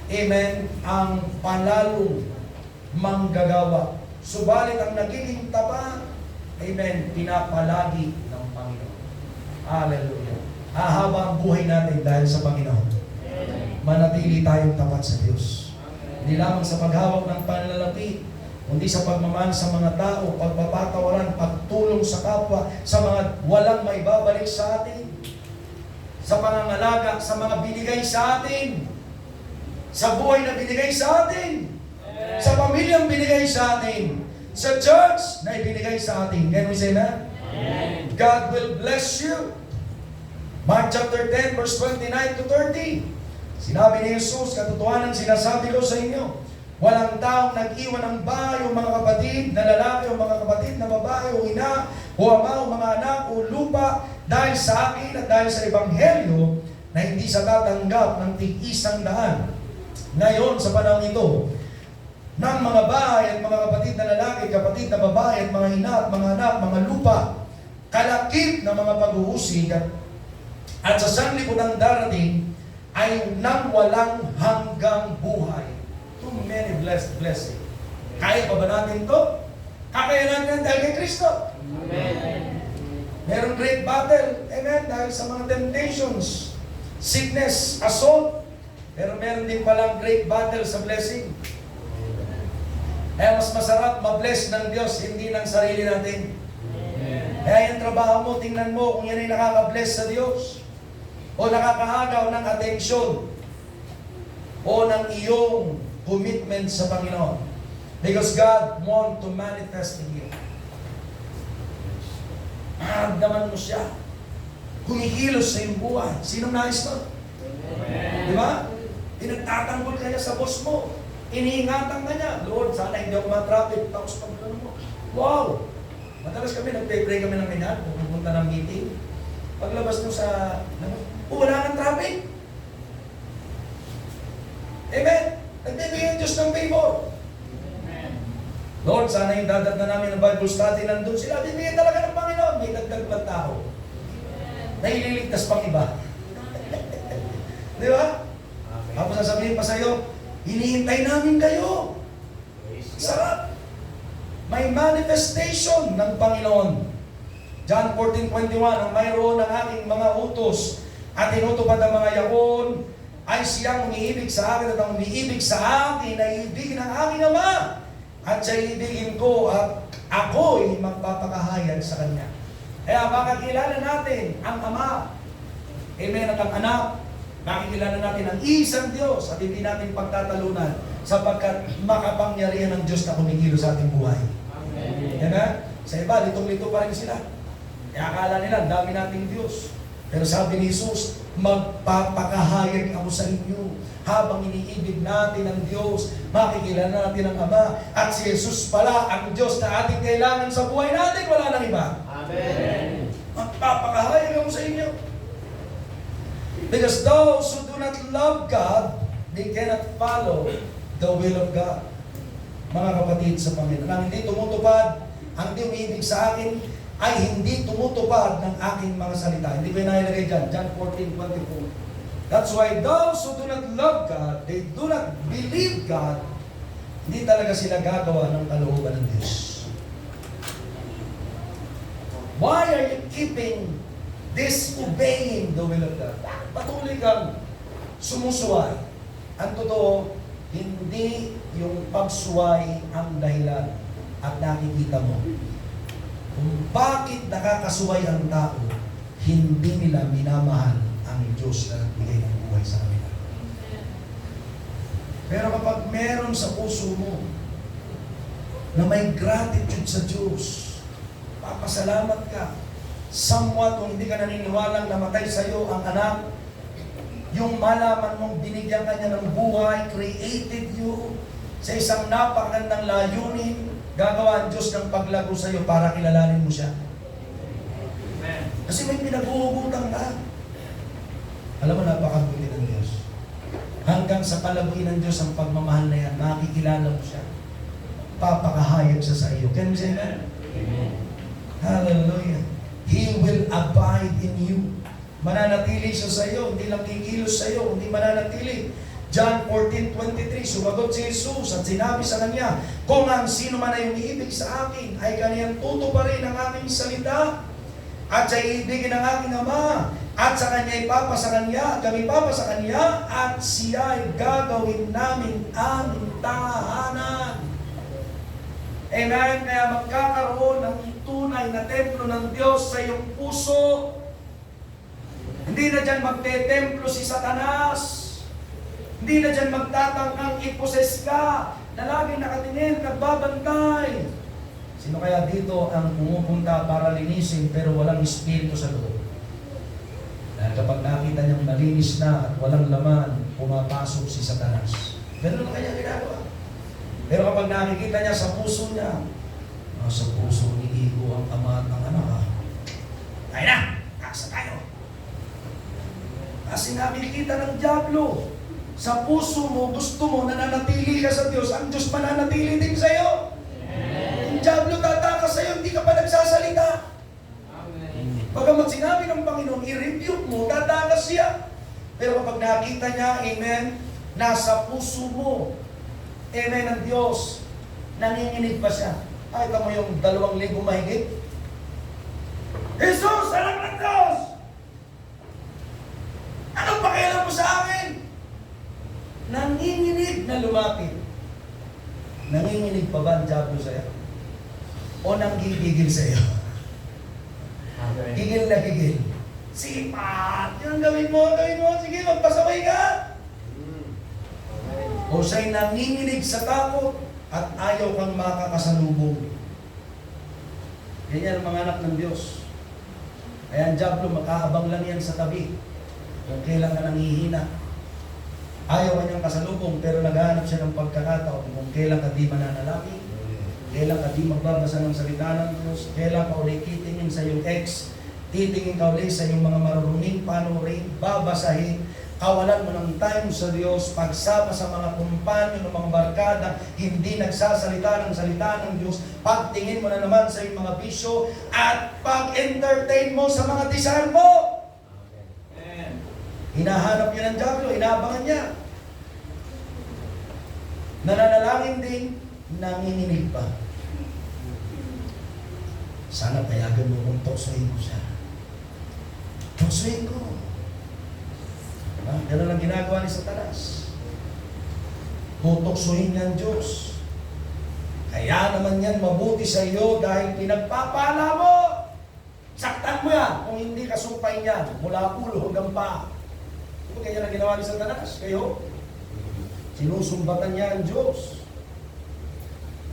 amen, ang palalo manggagawa. Subalit ang nagiging tapat, amen, pinapalagi ng Panginoon. Hallelujah. Hahaba ang buhay natin dahil sa Panginoon. Manatili tayong tapat sa Diyos. Hindi lamang sa paghawak ng panlalapit, kundi sa pagmamahal sa mga tao, pagpapatawaran, pagtulong sa kapwa, sa mga walang maibabalik sa atin, sa pangangalaga, sa mga binigay sa atin, sa buhay na binigay sa atin. Sa pamilyang binigay sa atin. Sa church na ibinigay sa atin. Can we say that? God will bless you. Mark chapter 10 verse 29 to 30. Sinabi ni Jesus, katotohanan sinasabi ko sa inyo, walang taong nag-iwan ng bahay o mga kapatid na lalaki o mga kapatid na babae o ina o ama o mga anak o lupa dahil sa akin at dahil sa Ebanghelyo na hindi sa tatanggap ng tig-isang daan. Ngayon sa panahon ito, ng mga bahay at mga kapatid na lalaki, kapatid na babae at mga ina at mga anak, mga lupa, kalakip na mga pag-uusig at sa sanlibutan darating ay nang walang hanggang buhay. Too many blessings. Kaya pa ba natin ito? Kakayanan natin dahil kay Kristo. Amen. Merong great battle. Amen. Dahil sa mga temptations, sickness, assault. Pero meron din palang great battle sa blessing. Kaya mas masarap ma-bless ng Diyos, hindi ng sarili natin. Kaya yung trabaho mo, tingnan mo kung yan ay nakaka-bless sa Diyos. O nakakaagaw ng atensyon. O ng iyong commitment sa Panginoon. Because God wants to manifest in you. Maramdaman mo siya. Kumikilos sa iyong buhay. Sinong nais mo? Di ba? Pinagtatanggol ka niya sa boss mo. Iniingatan ka niya. Lord, sana hindi ako ma-traffic. Tapos pag mo. Wow! Madalas kami, nagpe-pray kami ng ganyan. Pupunta ng meeting. Paglabas mo sa... wala ng traffic. Amen? Nagbibigyan Diyos ng favor. Lord, sana yung dadat na namin ng Bible study nandun sila. Bibigyan talaga ng Panginoon. May dagdag pang tao. Naililigtas pang iba. Di ba? Ako sasabihin pa sa'yo, hinihintay namin kayo. Sarap. May manifestation ng Panginoon. John 14:21, ang mayroon ng aking mga utos at tinutupad ang mga yakon ay siyang umiibig sa akin at ang umiibig sa akin ay ibigin ng aking Ama at siya ibigin ko at ako'y magpapakahayag sa Kanya. Kaya makakilala natin ang Ama, amen, at ang Anak. Makikilala natin ang isang Diyos at hindi natin pagtatalunan sapagkat makapangyarihan ng Diyos na kumikilos sa ating buhay. Amen. Sa iba, litong-lito pa rin sila. Kaya akala nila, dami nating Diyos. Pero sabi ni Jesus, magpapakahayag ako sa inyo habang iniibig natin ang Diyos, makikilala natin ang Ama, at si Jesus pala ang Diyos na ating kailangan sa buhay natin, wala nang iba. Amen. Magpapakahayag ako sa inyo. Because those who do not love God, they cannot follow the will of God. Mga kapatid sa Panginoon, ang hindi tumutupad, ang hindi umiibig sa akin, ay hindi tumutupad ng aking mga salita. Hindi ko yung nailagay dyan. John 14:24. That's why those who do not love God, they do not believe God, hindi talaga sila gagawa ng kalooban ng Diyos. Why are you keeping disobeying the will of God? Patuloy kang sumusuway. Ang totoo, hindi yung pagsuway ang dahilan at nakikita mo. Kung bakit nakakasuway ang tao, hindi nila minamahal ang Diyos na nagbigay ng buhay sa kanila. Pero kapag meron sa puso mo na may gratitude sa Diyos, papasalamat ka. Somewhat, kung hindi ka naniniwalang namatay sa iyo ang anak, yung malaman mong binigyan ka niya ng buhay, created you sa isang napakagandang layunin, gagawa ang Diyos ng paglago sa iyo para kilalanin mo siya. Kasi may pinaghuhugutan ka. Alam mo, napakabuti ng Diyos. Hanggang sa palaguin ng Diyos ang pagmamahal na yan, makikilala mo siya. Papakahayag siya sa iyo. Can we say that? Hallelujah. He will abide in you. Mananatili siya sa iyo, hindi lang kikilos sa iyo, hindi mananatili. John 14:23, sumagot si Jesus at sinabi sa kanya, kung ang sino man ay umiibig sa akin, ay kaniyang tutuparin ang aking salita, at siya iibigin ang aking Ama, at sa kanya ipapasa kanya, kami papasa kanya, at siya ay gagawin namin aming tahanan. Amen. Kaya magkakaroon ng tunay na templo ng Diyos sa iyong puso. Hindi na dyan magte-templo si Satanas. Hindi na dyan magtatangkang iposes ka. na laging nakatingin, nagbabantay. Sino kaya dito ang pumupunta para linisin pero walang espiritu sa loob? Dahil kapag nakita niyang malinis na at walang laman, pumapasok si Satanas. Ganun ang kanya ginagawa. Pero kapag nakikita niya sa puso niya, sa puso ni Igo ang ama at ang anak, tayo na! Kasa tayo! Kasi nakikita ng dyablo, sa puso mo, gusto mo, nananatili ka sa Diyos, ang Diyos mananatili din sa iyo. Yung dyablo tatakas sa iyo, hindi ka pa nagsasalita. Pagkamat sinabi ng Panginoon, i-rebuke mo, tatakas siya. Pero kapag nakita niya, amen, nasa puso mo, amen, ng Diyos, nanginginig pa siya. Ay, mo yung 2,000 mahigit. Jesus, anak ng Diyos! Anong pakialam mo sa akin? Nanginginig na lumapit. Nanginginig pa ba ang dyablo sa'yo? O nanggigigil sa'yo? Gigil na gigil. Sipat! Yung gawin mo. Sige, magpasaway ka. O siya'y nanginginig sa takot at ayaw kang makakasalubong. Ganyan ang mga anak ng Diyos. Kaya ang dyablo, makahabang lang yan sa tabi. Kung kailan ka nanghihina. Ayaw ka niyang kasalubong, pero naghahanap siya ng pagkakataon kung kailan ka di mananalangin, kailan ka di magbabasa ng salita ng Diyos, kailan ka ulit titingin sa iyong ex, titingin ka ulit sa iyong mga marunong panurin, babasahin, kawalan mo ng time sa Diyos, pagsama sa mga kumpanyo ng mga barkada, hindi nagsasalita ng salita ng Diyos, pagtingin mo na naman sa iyong mga bisyo, at pag-entertain mo sa mga desire mo. Hinahanap niya ng dyablo, inaabangan niya. Nananalangin din, nanginginig pa. Sana payagan mo kung tuksoin mo siya. Tuksoin ko. Diba? Ganun ang ginagawa ni Satanas. Tutuksoin niya ang Diyos. Kaya naman yan mabuti sa iyo dahil pinagpapala mo. Saktan mo yan kung hindi ka sumpay niya mula ulo hanggang paa. Ito kaya na ginawa ni Satanas. Kayo, sinusumbatan niya ang Diyos.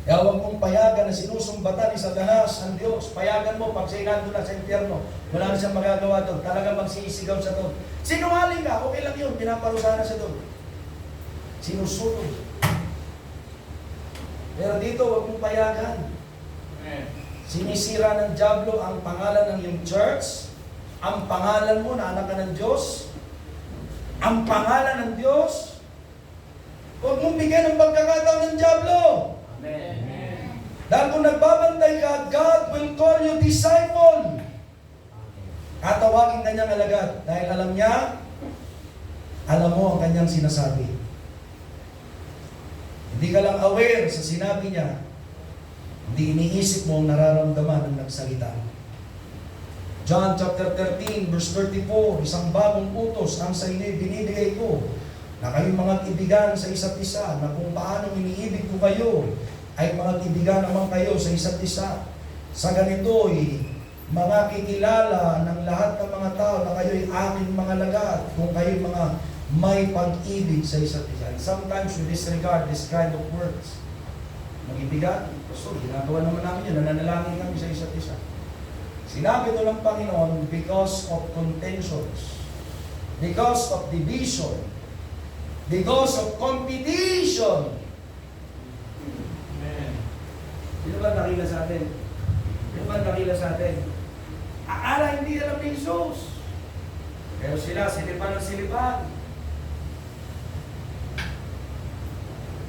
Kaya huwag mong payagan na sinusumbatan ni Satanas ang Diyos. Payagan mo pag siya nandun na sa impyerno. Wala na siyang magagawa doon. Talaga magsisigaw siya doon. Sinungaling ka, okay lang yun. Pinaparusahan na siya doon. Sinusunod. Pero dito, huwag mong payagan. Sinisira ng dyablo ang pangalan ng iyong church. Ang pangalan mo na anak ka ng Diyos. Ang pangalan ng Diyos. Huwag mong bigyan ng pagkakataon ng dyablo. Amen. Dahil kung nagbabantay ka, God will call you disciple. Tatawagin kanyang alagad. Dahil alam mo ang kanyang sinasabi. Hindi ka lang aware sa sinabi niya. Hindi iniisip mo ang nararamdaman ng nagsalita. John chapter 13, verse 34, isang bagong utos ang sa inyo binibigay ko, na kayong mga kaibigan sa isa't isa, na kung paano iniibig ko kayo, ay mga kaibigan naman kayo sa isa't isa. Sa ganito'y makikilala ng lahat ng mga tao na kayo'y aking mga lagad, kung kayo'y mga may pag-ibig sa isa't isa. And sometimes we disregard this kind of words. Mag-ibigan, so ginagawa naman namin yun, nananalangin kami sa isa't isa. Sinabi ito ng Panginoon because of contentions, because of division, because of competition. Amen. Sino ba nakila sa atin? Sino ba nakila sa atin? Akala hindi alam ni Jesus. Pero sila, silipan ng silipan.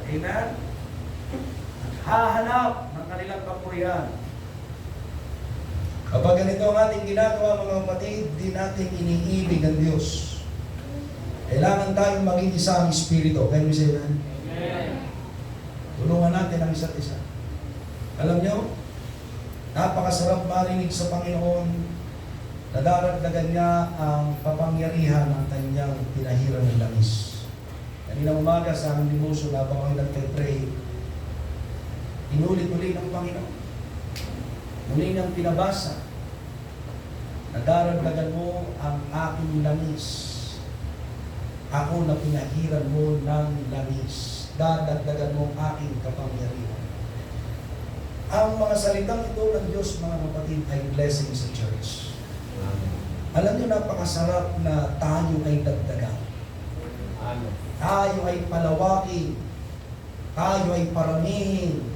Amen? Hahanap ng kanilang kapurihan. Kapag ganito ang ating ginagawa, mga kapatid, di natin iniibig ang Diyos. Kailangan tayong maging isa ang Espiritu. Can we say that? Amen. Tulungan natin ang isa't isa. Alam nyo, napakasarap marinig sa Panginoon na daragdagan niya ang kapangyarihan ng kanyang pinahiran ng langis. Kanina umaga sa aming devotion, habang ako nagpe-pray, inulit-ulit ng Panginoon. Muli niyang pinabasa, nadaragdagan mo ang aking langis. Ako na pinahiran mo ng langis. dadagdagan mo ang aking kapangyarihan. Ang mga salitang ito ng Diyos, mga kapatid, ay blessing sa church. Alam niyo, napakasarap na tayo ay dagdagan. Tayo ay palawakin. Tayo ay paramihin.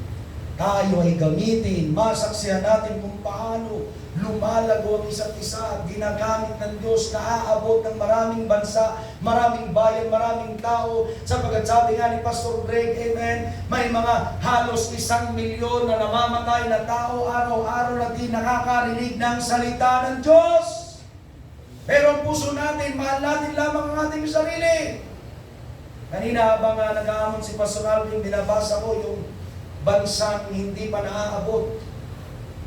Tayo ay gamitin. Masaksihan natin kung paano lumalago ang isa't isa at ginagamit ng Diyos na aabot ng maraming bansa, maraming bayan, maraming tao. Sapagkat sabi nga ni Pastor Greg, amen, may mga halos 1 milyon na namamatay na tao araw-araw na di nakakarinig ng salita ng Diyos. Pero ang puso natin, mahal natin lamang ang ating sarili. Kanina habang nag-aamon si Pastor Alvin, binabasa ko yung bansang hindi pa naaabot,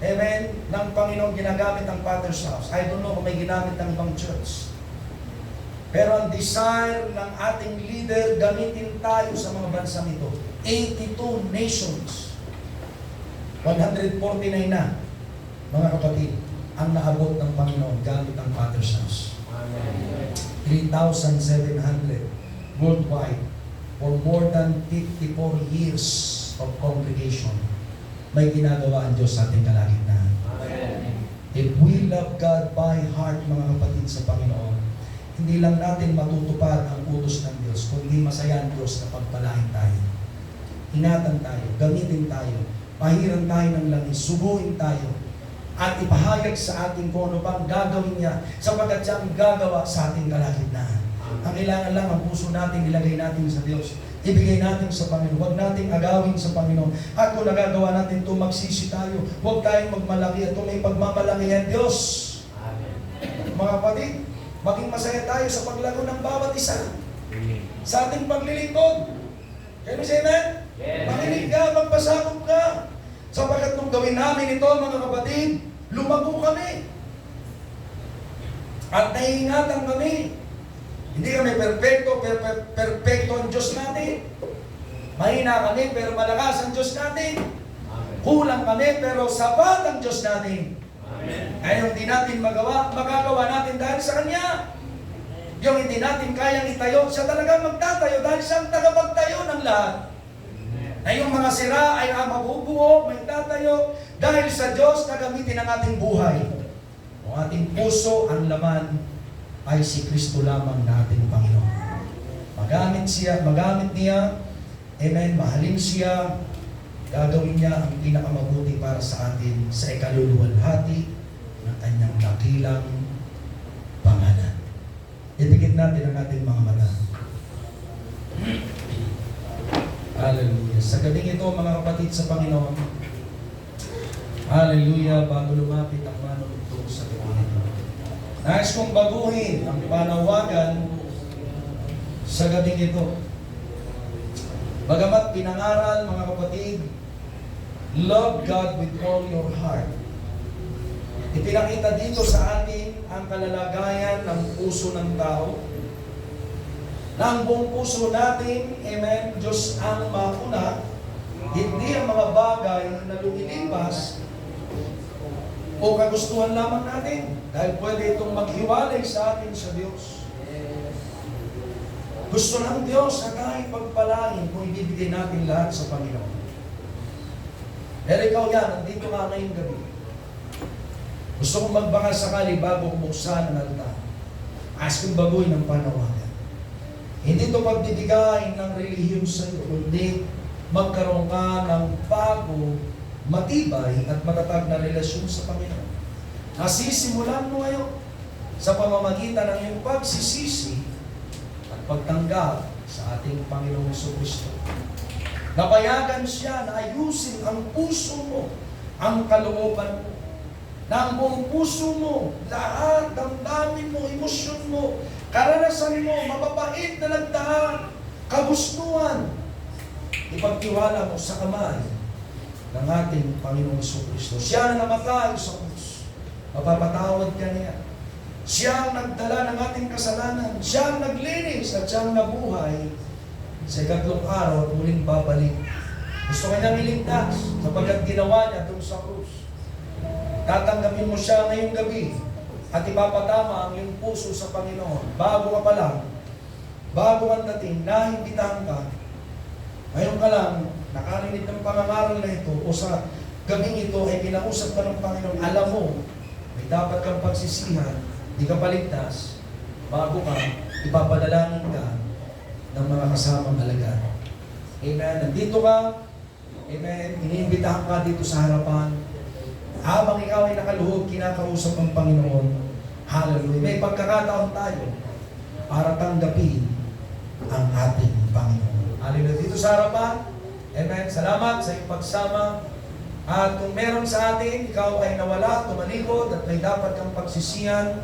amen, ng Panginoon ginagamit ang Father's House. I don't know kung may ginamit ng ibang church. Pero ang desire ng ating leader, gamitin tayo sa mga bansang ito. 82 nations. 149 na, mga kapatid, ang naabot ng Panginoon gamit ang Father's House. 3,700 worldwide for more than 54 years of congregation. May ginagawa ang Diyos sa ating kalagitnaan. If we love God by heart, mga kapatid sa Panginoon, hindi lang natin matutupad ang utos ng Diyos, kundi masaya ang Diyos na pagpalain tayo. Ingatan tayo, gamitin tayo, pahiran tayo ng langis, subuin tayo, at ipahayag sa ating kung ano bang gagawin niya, sapagkat siya ang gagawa sa ating kalagitnaan. Ang kailangan lang ang puso natin, ilagay natin sa Diyos. Ibigay natin sa Panginoon. Huwag nating agawin sa Panginoon. At kung nagagawa natin ito, magsisi tayo. Huwag tayong magmalaki at kung may pagmamalaki ang Diyos. Amen. Mga kapatid, maging masaya tayo sa paglago ng bawat isa. Sa ating paglilingkod. Can you say amen? Yes. Makinig ka, magpasakop ka. Sapagkat nung gawin namin ito, mga kapatid, lumago kami. At naiingatan kami. Hindi kami perfecto, perfecto ang Diyos natin. Mahina kami, pero malakas ang Diyos natin. Amen. Kulang kami, pero sapat ang Diyos natin. Amen. Ay yung hindi natin magawa, magagawa natin dahil sa Kanya. Yung hindi natin kayang itayo, siya talaga magtatayo dahil siya ang tagapagtayo ng lahat. Na yung mga sira ay mabubuo, may tatayo, dahil sa Diyos na gamitin ang ating buhay. Ang ating puso, ang laman, ay si Kristo lamang na ating Panginoon. Magamit niya, amen, mahalin siya, gagawin niya ang pinakamabuti para sa atin sa ikaluluwalhati ng kanyang dakilang pangalan. Ipikit natin ang ating mga mata. Hallelujah. Sa gabing ito, mga kapatid sa Panginoon, hallelujah, bago lumapit ang manunugtong sa gabing ito, nais kong baguhin ang panawagan sa gabing ito. Bagamat pinangaral, mga kapatid, love God with all your heart. Ipinakita dito sa atin ang kalalagayan ng puso ng tao. Na ang buong puso natin, amen, Diyos ang mauna, hindi ang mga bagay na lumilipas o kagustuhan lamang natin. Dahil pwede itong maghiwalay sa atin sa Diyos. Gusto ng Diyos na kahit pagpalain kung ibibigay natin lahat sa Panginoon. Pero ikaw yan, nandito ka ngayong gabi. Gusto kong magbaka sakali bago buksan ang altar. Ask kong baguhin ang panawagan. Hindi ito pagbibigay ng relihiyon sa iyo, kundi magkaroon ka ng bago, matibay at matatag na relasyon sa Panginoon. Nasisimulan mo ngayon sa pamamagitan ng iyong pagsisisi at pagtanggap sa ating Panginoong Jesucristo. Napayagan siya na ayusin ang puso mo, ang kalooban mo, na ang buong puso mo, lahat, damdamin mo, emosyon mo, karanasan mo, mababait na lagdaan, kagustuhan, ipagtiwala mo sa kamay ng ating Panginoong Jesucristo. Siya na namatay sa krus. Mapapatawad ka niya. Siya ang nagdala ng ating kasalanan. Siya ang naglinis at siya ang nabuhay sa ikatlong araw at muling babalik. Gusto kanyang iligtas sapagkat ginawa niya doon sa krus. Tatanggapin mo siya ngayong gabi at ipapatama ang iyong puso sa Panginoon. Bago ka pa lang, bago kang dating, naimbitahan ka, Ngayon ka lang, nakarinig ng pangangaral na ito o sa gabing ito ay kinausap ka ng Panginoon, alam mo, may dapat kang pagsisihan, di ka paligtas, bago ka, ipapadalangin ka ng mga kasamang alagad. Amen. Nandito ka, amen, iniimbitahan ka dito sa harapan. Habang ikaw ay nakaluhod, kinakausap ng Panginoon. Hallelujah. May pagkakataon tayo para tanggapin ang ating Panginoon. Hallelujah. Dito sa harapan, amen, salamat sa iyong pagsama. At kung meron sa atin, ikaw ay nawala, tumalikod, at may dapat kang pagsisiyan,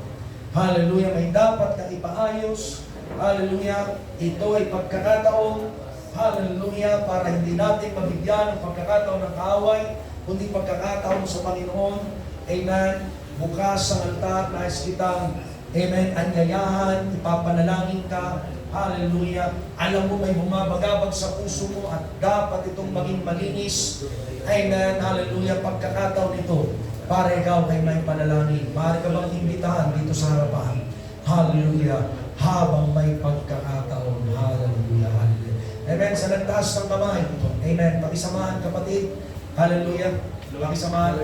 hallelujah, may dapat kang ipaayos, hallelujah, ito ay pagkakataon, hallelujah, para hindi natin mabigyan ng pagkakataon ng kaaway, kundi pagkakataon sa Panginoon, amen, bukas sa altar, nais kitang, amen, anyayahan, ipapanalangin ka, hallelujah, alam mo may bumabagabag sa puso mo at dapat itong maging malinis, amen, hallelujah, pagkakataon ito, para ikaw ay may panalangin. Maaari ka bang imbitahan dito sa harapan? Hallelujah, habang may pagkakataon, hallelujah, hallelujah. Amen, sa nagtaas ng kamay, amen, pakisamahan kapatid, hallelujah, pakisamahan.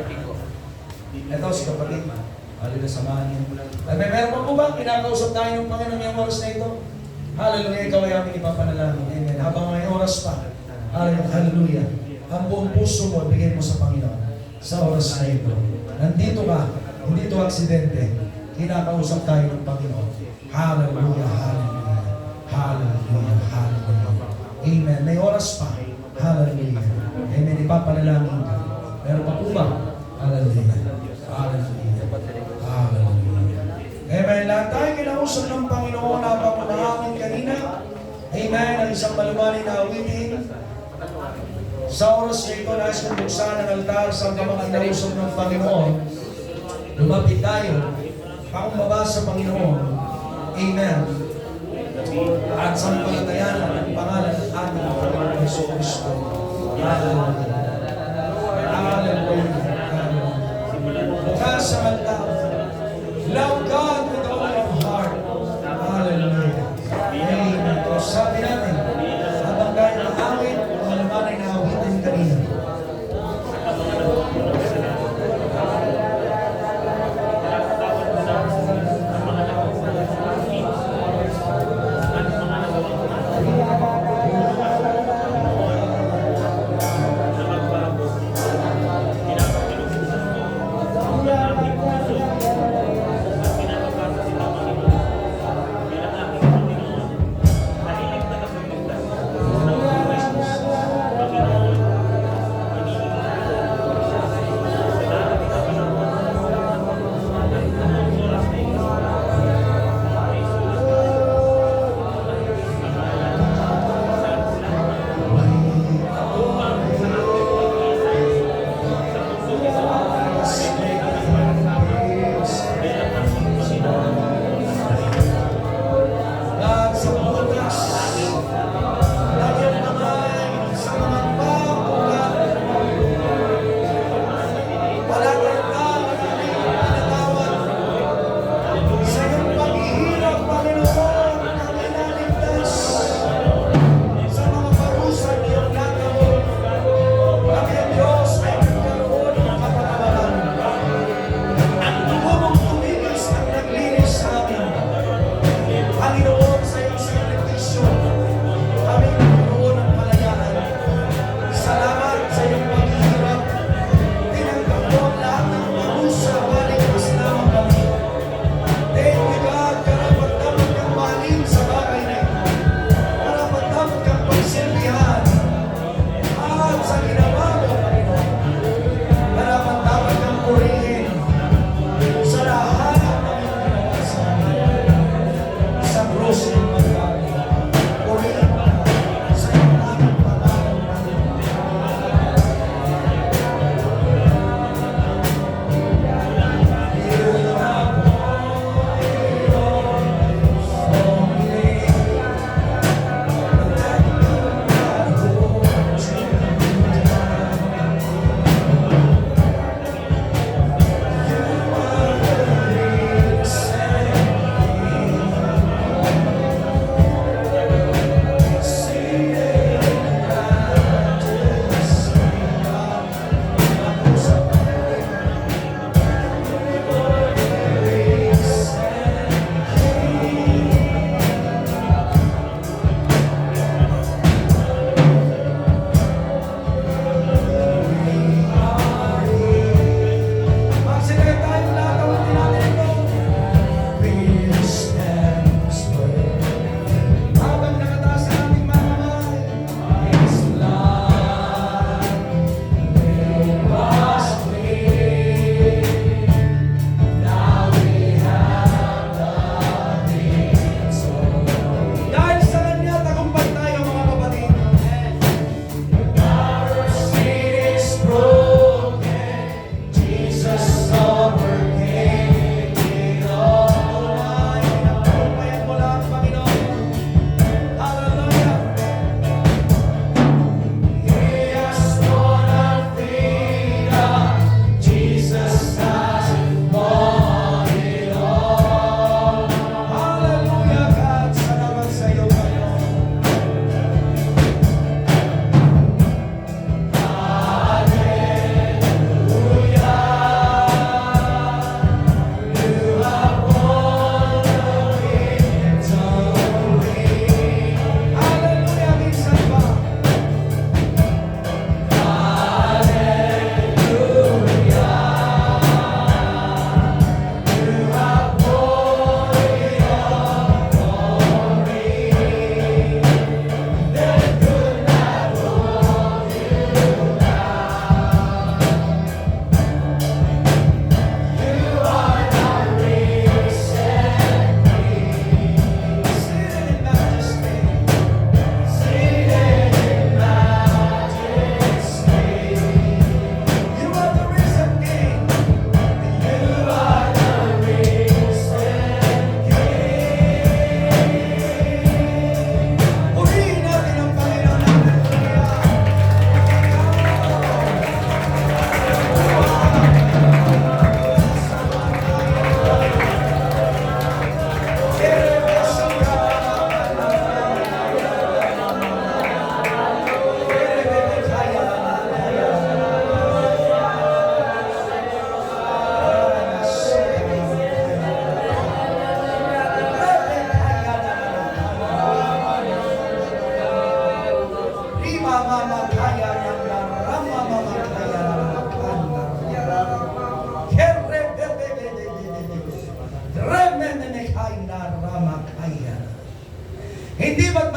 Ito si kapatid, hallelujah, samahan niyo. Amen, meron po ba kinakausap tayo ng Panginoon ngayong oras na ito? Hallelujah, ikaw ay aming ipapanalangin. Amen, habang may oras pa, hallelujah, ang buong puso mo, bigay mo sa Panginoon sa oras na ito. Nandito ka, hindi ito aksidente, kinakausap tayo ng Panginoon. Hallelujah, hallelujah, hallelujah, hallelujah. Amen, may oras pa. Hallelujah. Amen, ipapanalangin ka. Pero pa po ba? Hallelujah. Hallelujah. Hallelujah. Amen. Lahat tayo kinausap ng Panginoon habang umahamin kanina. Amen. Ang isang malumanin na awitin. Sa oras na ito, nais kong buksan ang altar sa mga kinausap ng Panginoon. Lumapit tayo. Pakumbaba sa Panginoon. Amen. At sampalatayan ang pangalan ng ating Panginoon Hesus Kristo. Hallelujah. Hallelujah. Bukas sa altar. Love God with all your heart. Hallelujah. Amen. So, sabi natin, habang tayo nakawin, malaman ay nakawitin kanina.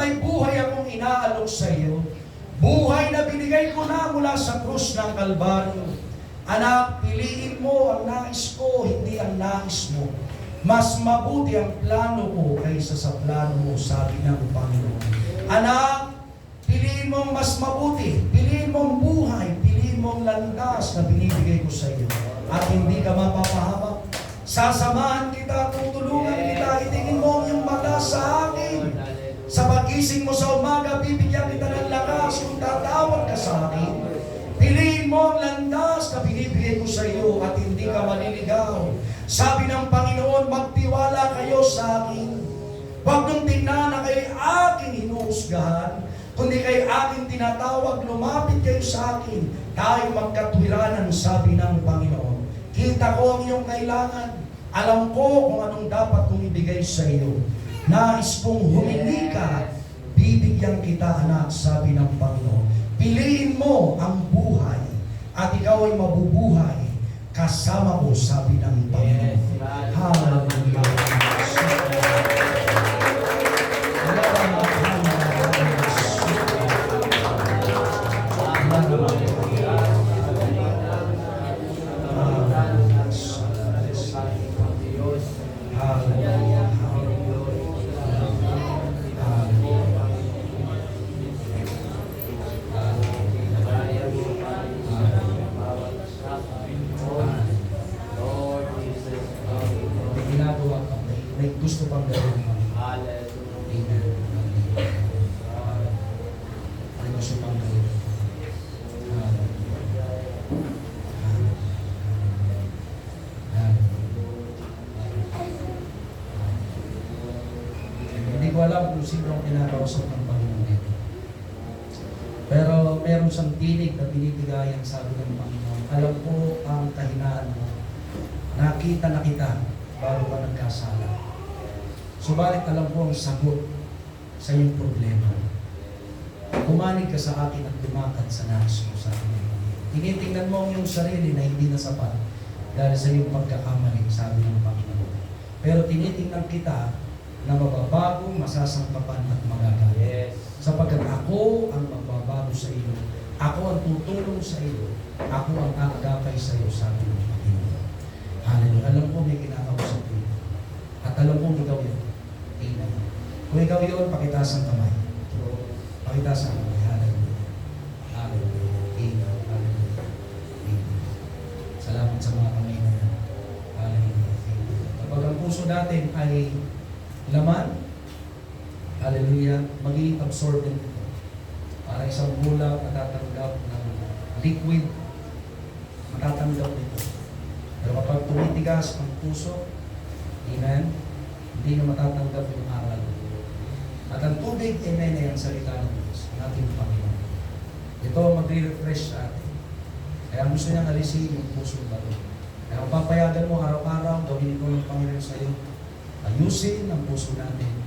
may buhay akong inaalok sa iyo. Buhay na binigay ko na mula sa krus ng Kalbaryo. Anak, piliin mo ang nais ko, hindi ang nais mo. Mas mabuti ang plano ko kaysa sa plano mo, sabi ng Panginoon. Anak, piliin mo ang mas mabuti, piliin mo ang buhay, piliin mo ang landas na binibigay ko sa iyo. At hindi ka mapapahamak. Sasamahan kita, tutulungan kita, itingin mo ang iyong mata sa akin. Sa pagising mo sa umaga, bibigyan kita ng lakas kung tatawag ka sa akin. Piliin mo ang landas na binibigay ko sa iyo at hindi ka maliligaw. Sabi ng Panginoon, magtiwala kayo sa akin. Huwag nung tingnan na kayo aking hinuhusgahan, kundi kay aking tinatawag, lumapit kayo sa akin. Tayo magkatwiranan, sabi ng Panginoon. Kita ko ang iyong kailangan. Alam ko kung anong dapat kong ibigay sa iyo. Nais kong humingi ka, bibigyan kita, anak, sabi ng Panginoon. Piliin mo ang buhay at ikaw ay mabubuhay kasama ko, sabi ng Panginoon. Hallelujah. May gusto pang gawin mo. Amen. May gusto pang gawin. Hindi ko alam kung sino ang kinakausap ng Panginoon dito. Pero meron siyang tinig na binibigayan, sabi ng Panginoon. Alam ko ang kahinaan mo. Nakita na kita bago ka nagkasala. Subalit alam ko ang sagot sa iyong problema. Kumanig ka sa akin at lumakad sa nais mo, sabi ng Panginoon. Tinitingnan mo ang iyong sarili na hindi na sapat dahil sa iyong pagkakamali, sabi ng Panginoon. Pero tinitingnan kita na mababago, masasangkapan at magagalit. Sapagkat ako ang magbabago sa iyo. Ako ang tutulong sa iyo. Ako ang aagapay sa iyo, sabi ng Panginoon. Hallelujah. Alam ko may kinakausap ko. At alam kong ikaw yun. Amen. Kung ikaw yun, pakitaas ang kamay. Pakitaas ang kamay. Hallelujah. Hallelujah. Amen. Hallelujah. Amen. Salamat sa mga kamay na yan. Hallelujah. Amen. Kapag ang puso natin ay laman, hallelujah, magiging absorbent ito. Para isang bulang matatanggap ng liquid, matatanggap ito. Pero kapag tumitigas ang puso, amen, hindi na matatanggap yung aral. At ang tubig, amen, ay ang salita ng Diyos, ang ating Panginoon. Ito ang magre-refresh sa atin. Kaya gusto niyang alisin yung puso ba ito. Kaya kung papayagan mo araw-araw, gawin ito ng Panginoon sa iyo. Ayusin ang puso natin.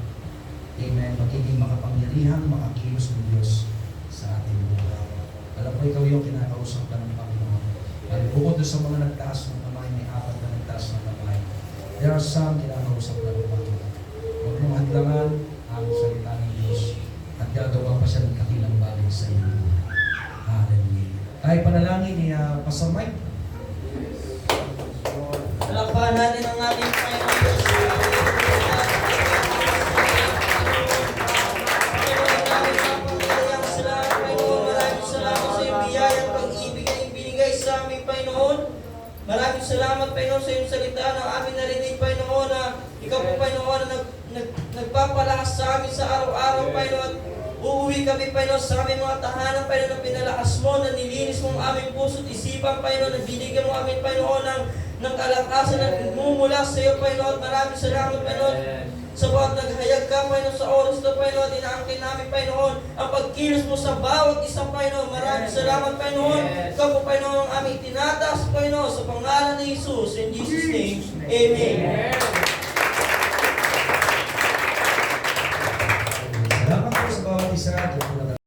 Amen. Magiging makapangyarihan, makakilos ng Diyos sa ating buhay. Alam ko ikaw yung kinakausap ka ng Panginoon. At bukod sa mga nagtaas ng kamay, may apat na nagtaas ng kamay. There are some kinakausap ka ng Panginoon. Huwag mong hadlangan ang salita ng Diyos at gagawa pa siya ng kakilang bagay sa iyo. Hallelujah. Tayo panalangin ni Pastor Mike. Palakpakan natin ang ating Panginoon Diyos. Maraming salamat, Panginoon, sa iyong salita na amin narinig, Panginoon, na ikaw po, Panginoon, na nagpapalakas sa amin sa araw-araw, Panginoon. Uuwi kami, Panginoon, sa aming mga tahanan, Panginoon, na pinalakas mo, na nilinis mo ang aming puso at isipan, Panginoon, na binigyan mo amin, Panginoon, ng kalakasan na mumula sa iyo, Panginoon. Maraming salamat, Panginoon. Sa bawat naghayag ka, Panginoon, sa oras na, Panginoon, inaangkin namin, Panginoon, ang pagkilos mo sa bawat isang, Panginoon. Maraming salamat, Panginoon. Ikaw po, Panginoon, ang aming tinataas, Panginoon, sa pangalan ni Jesus. In Jesus' name, Amen.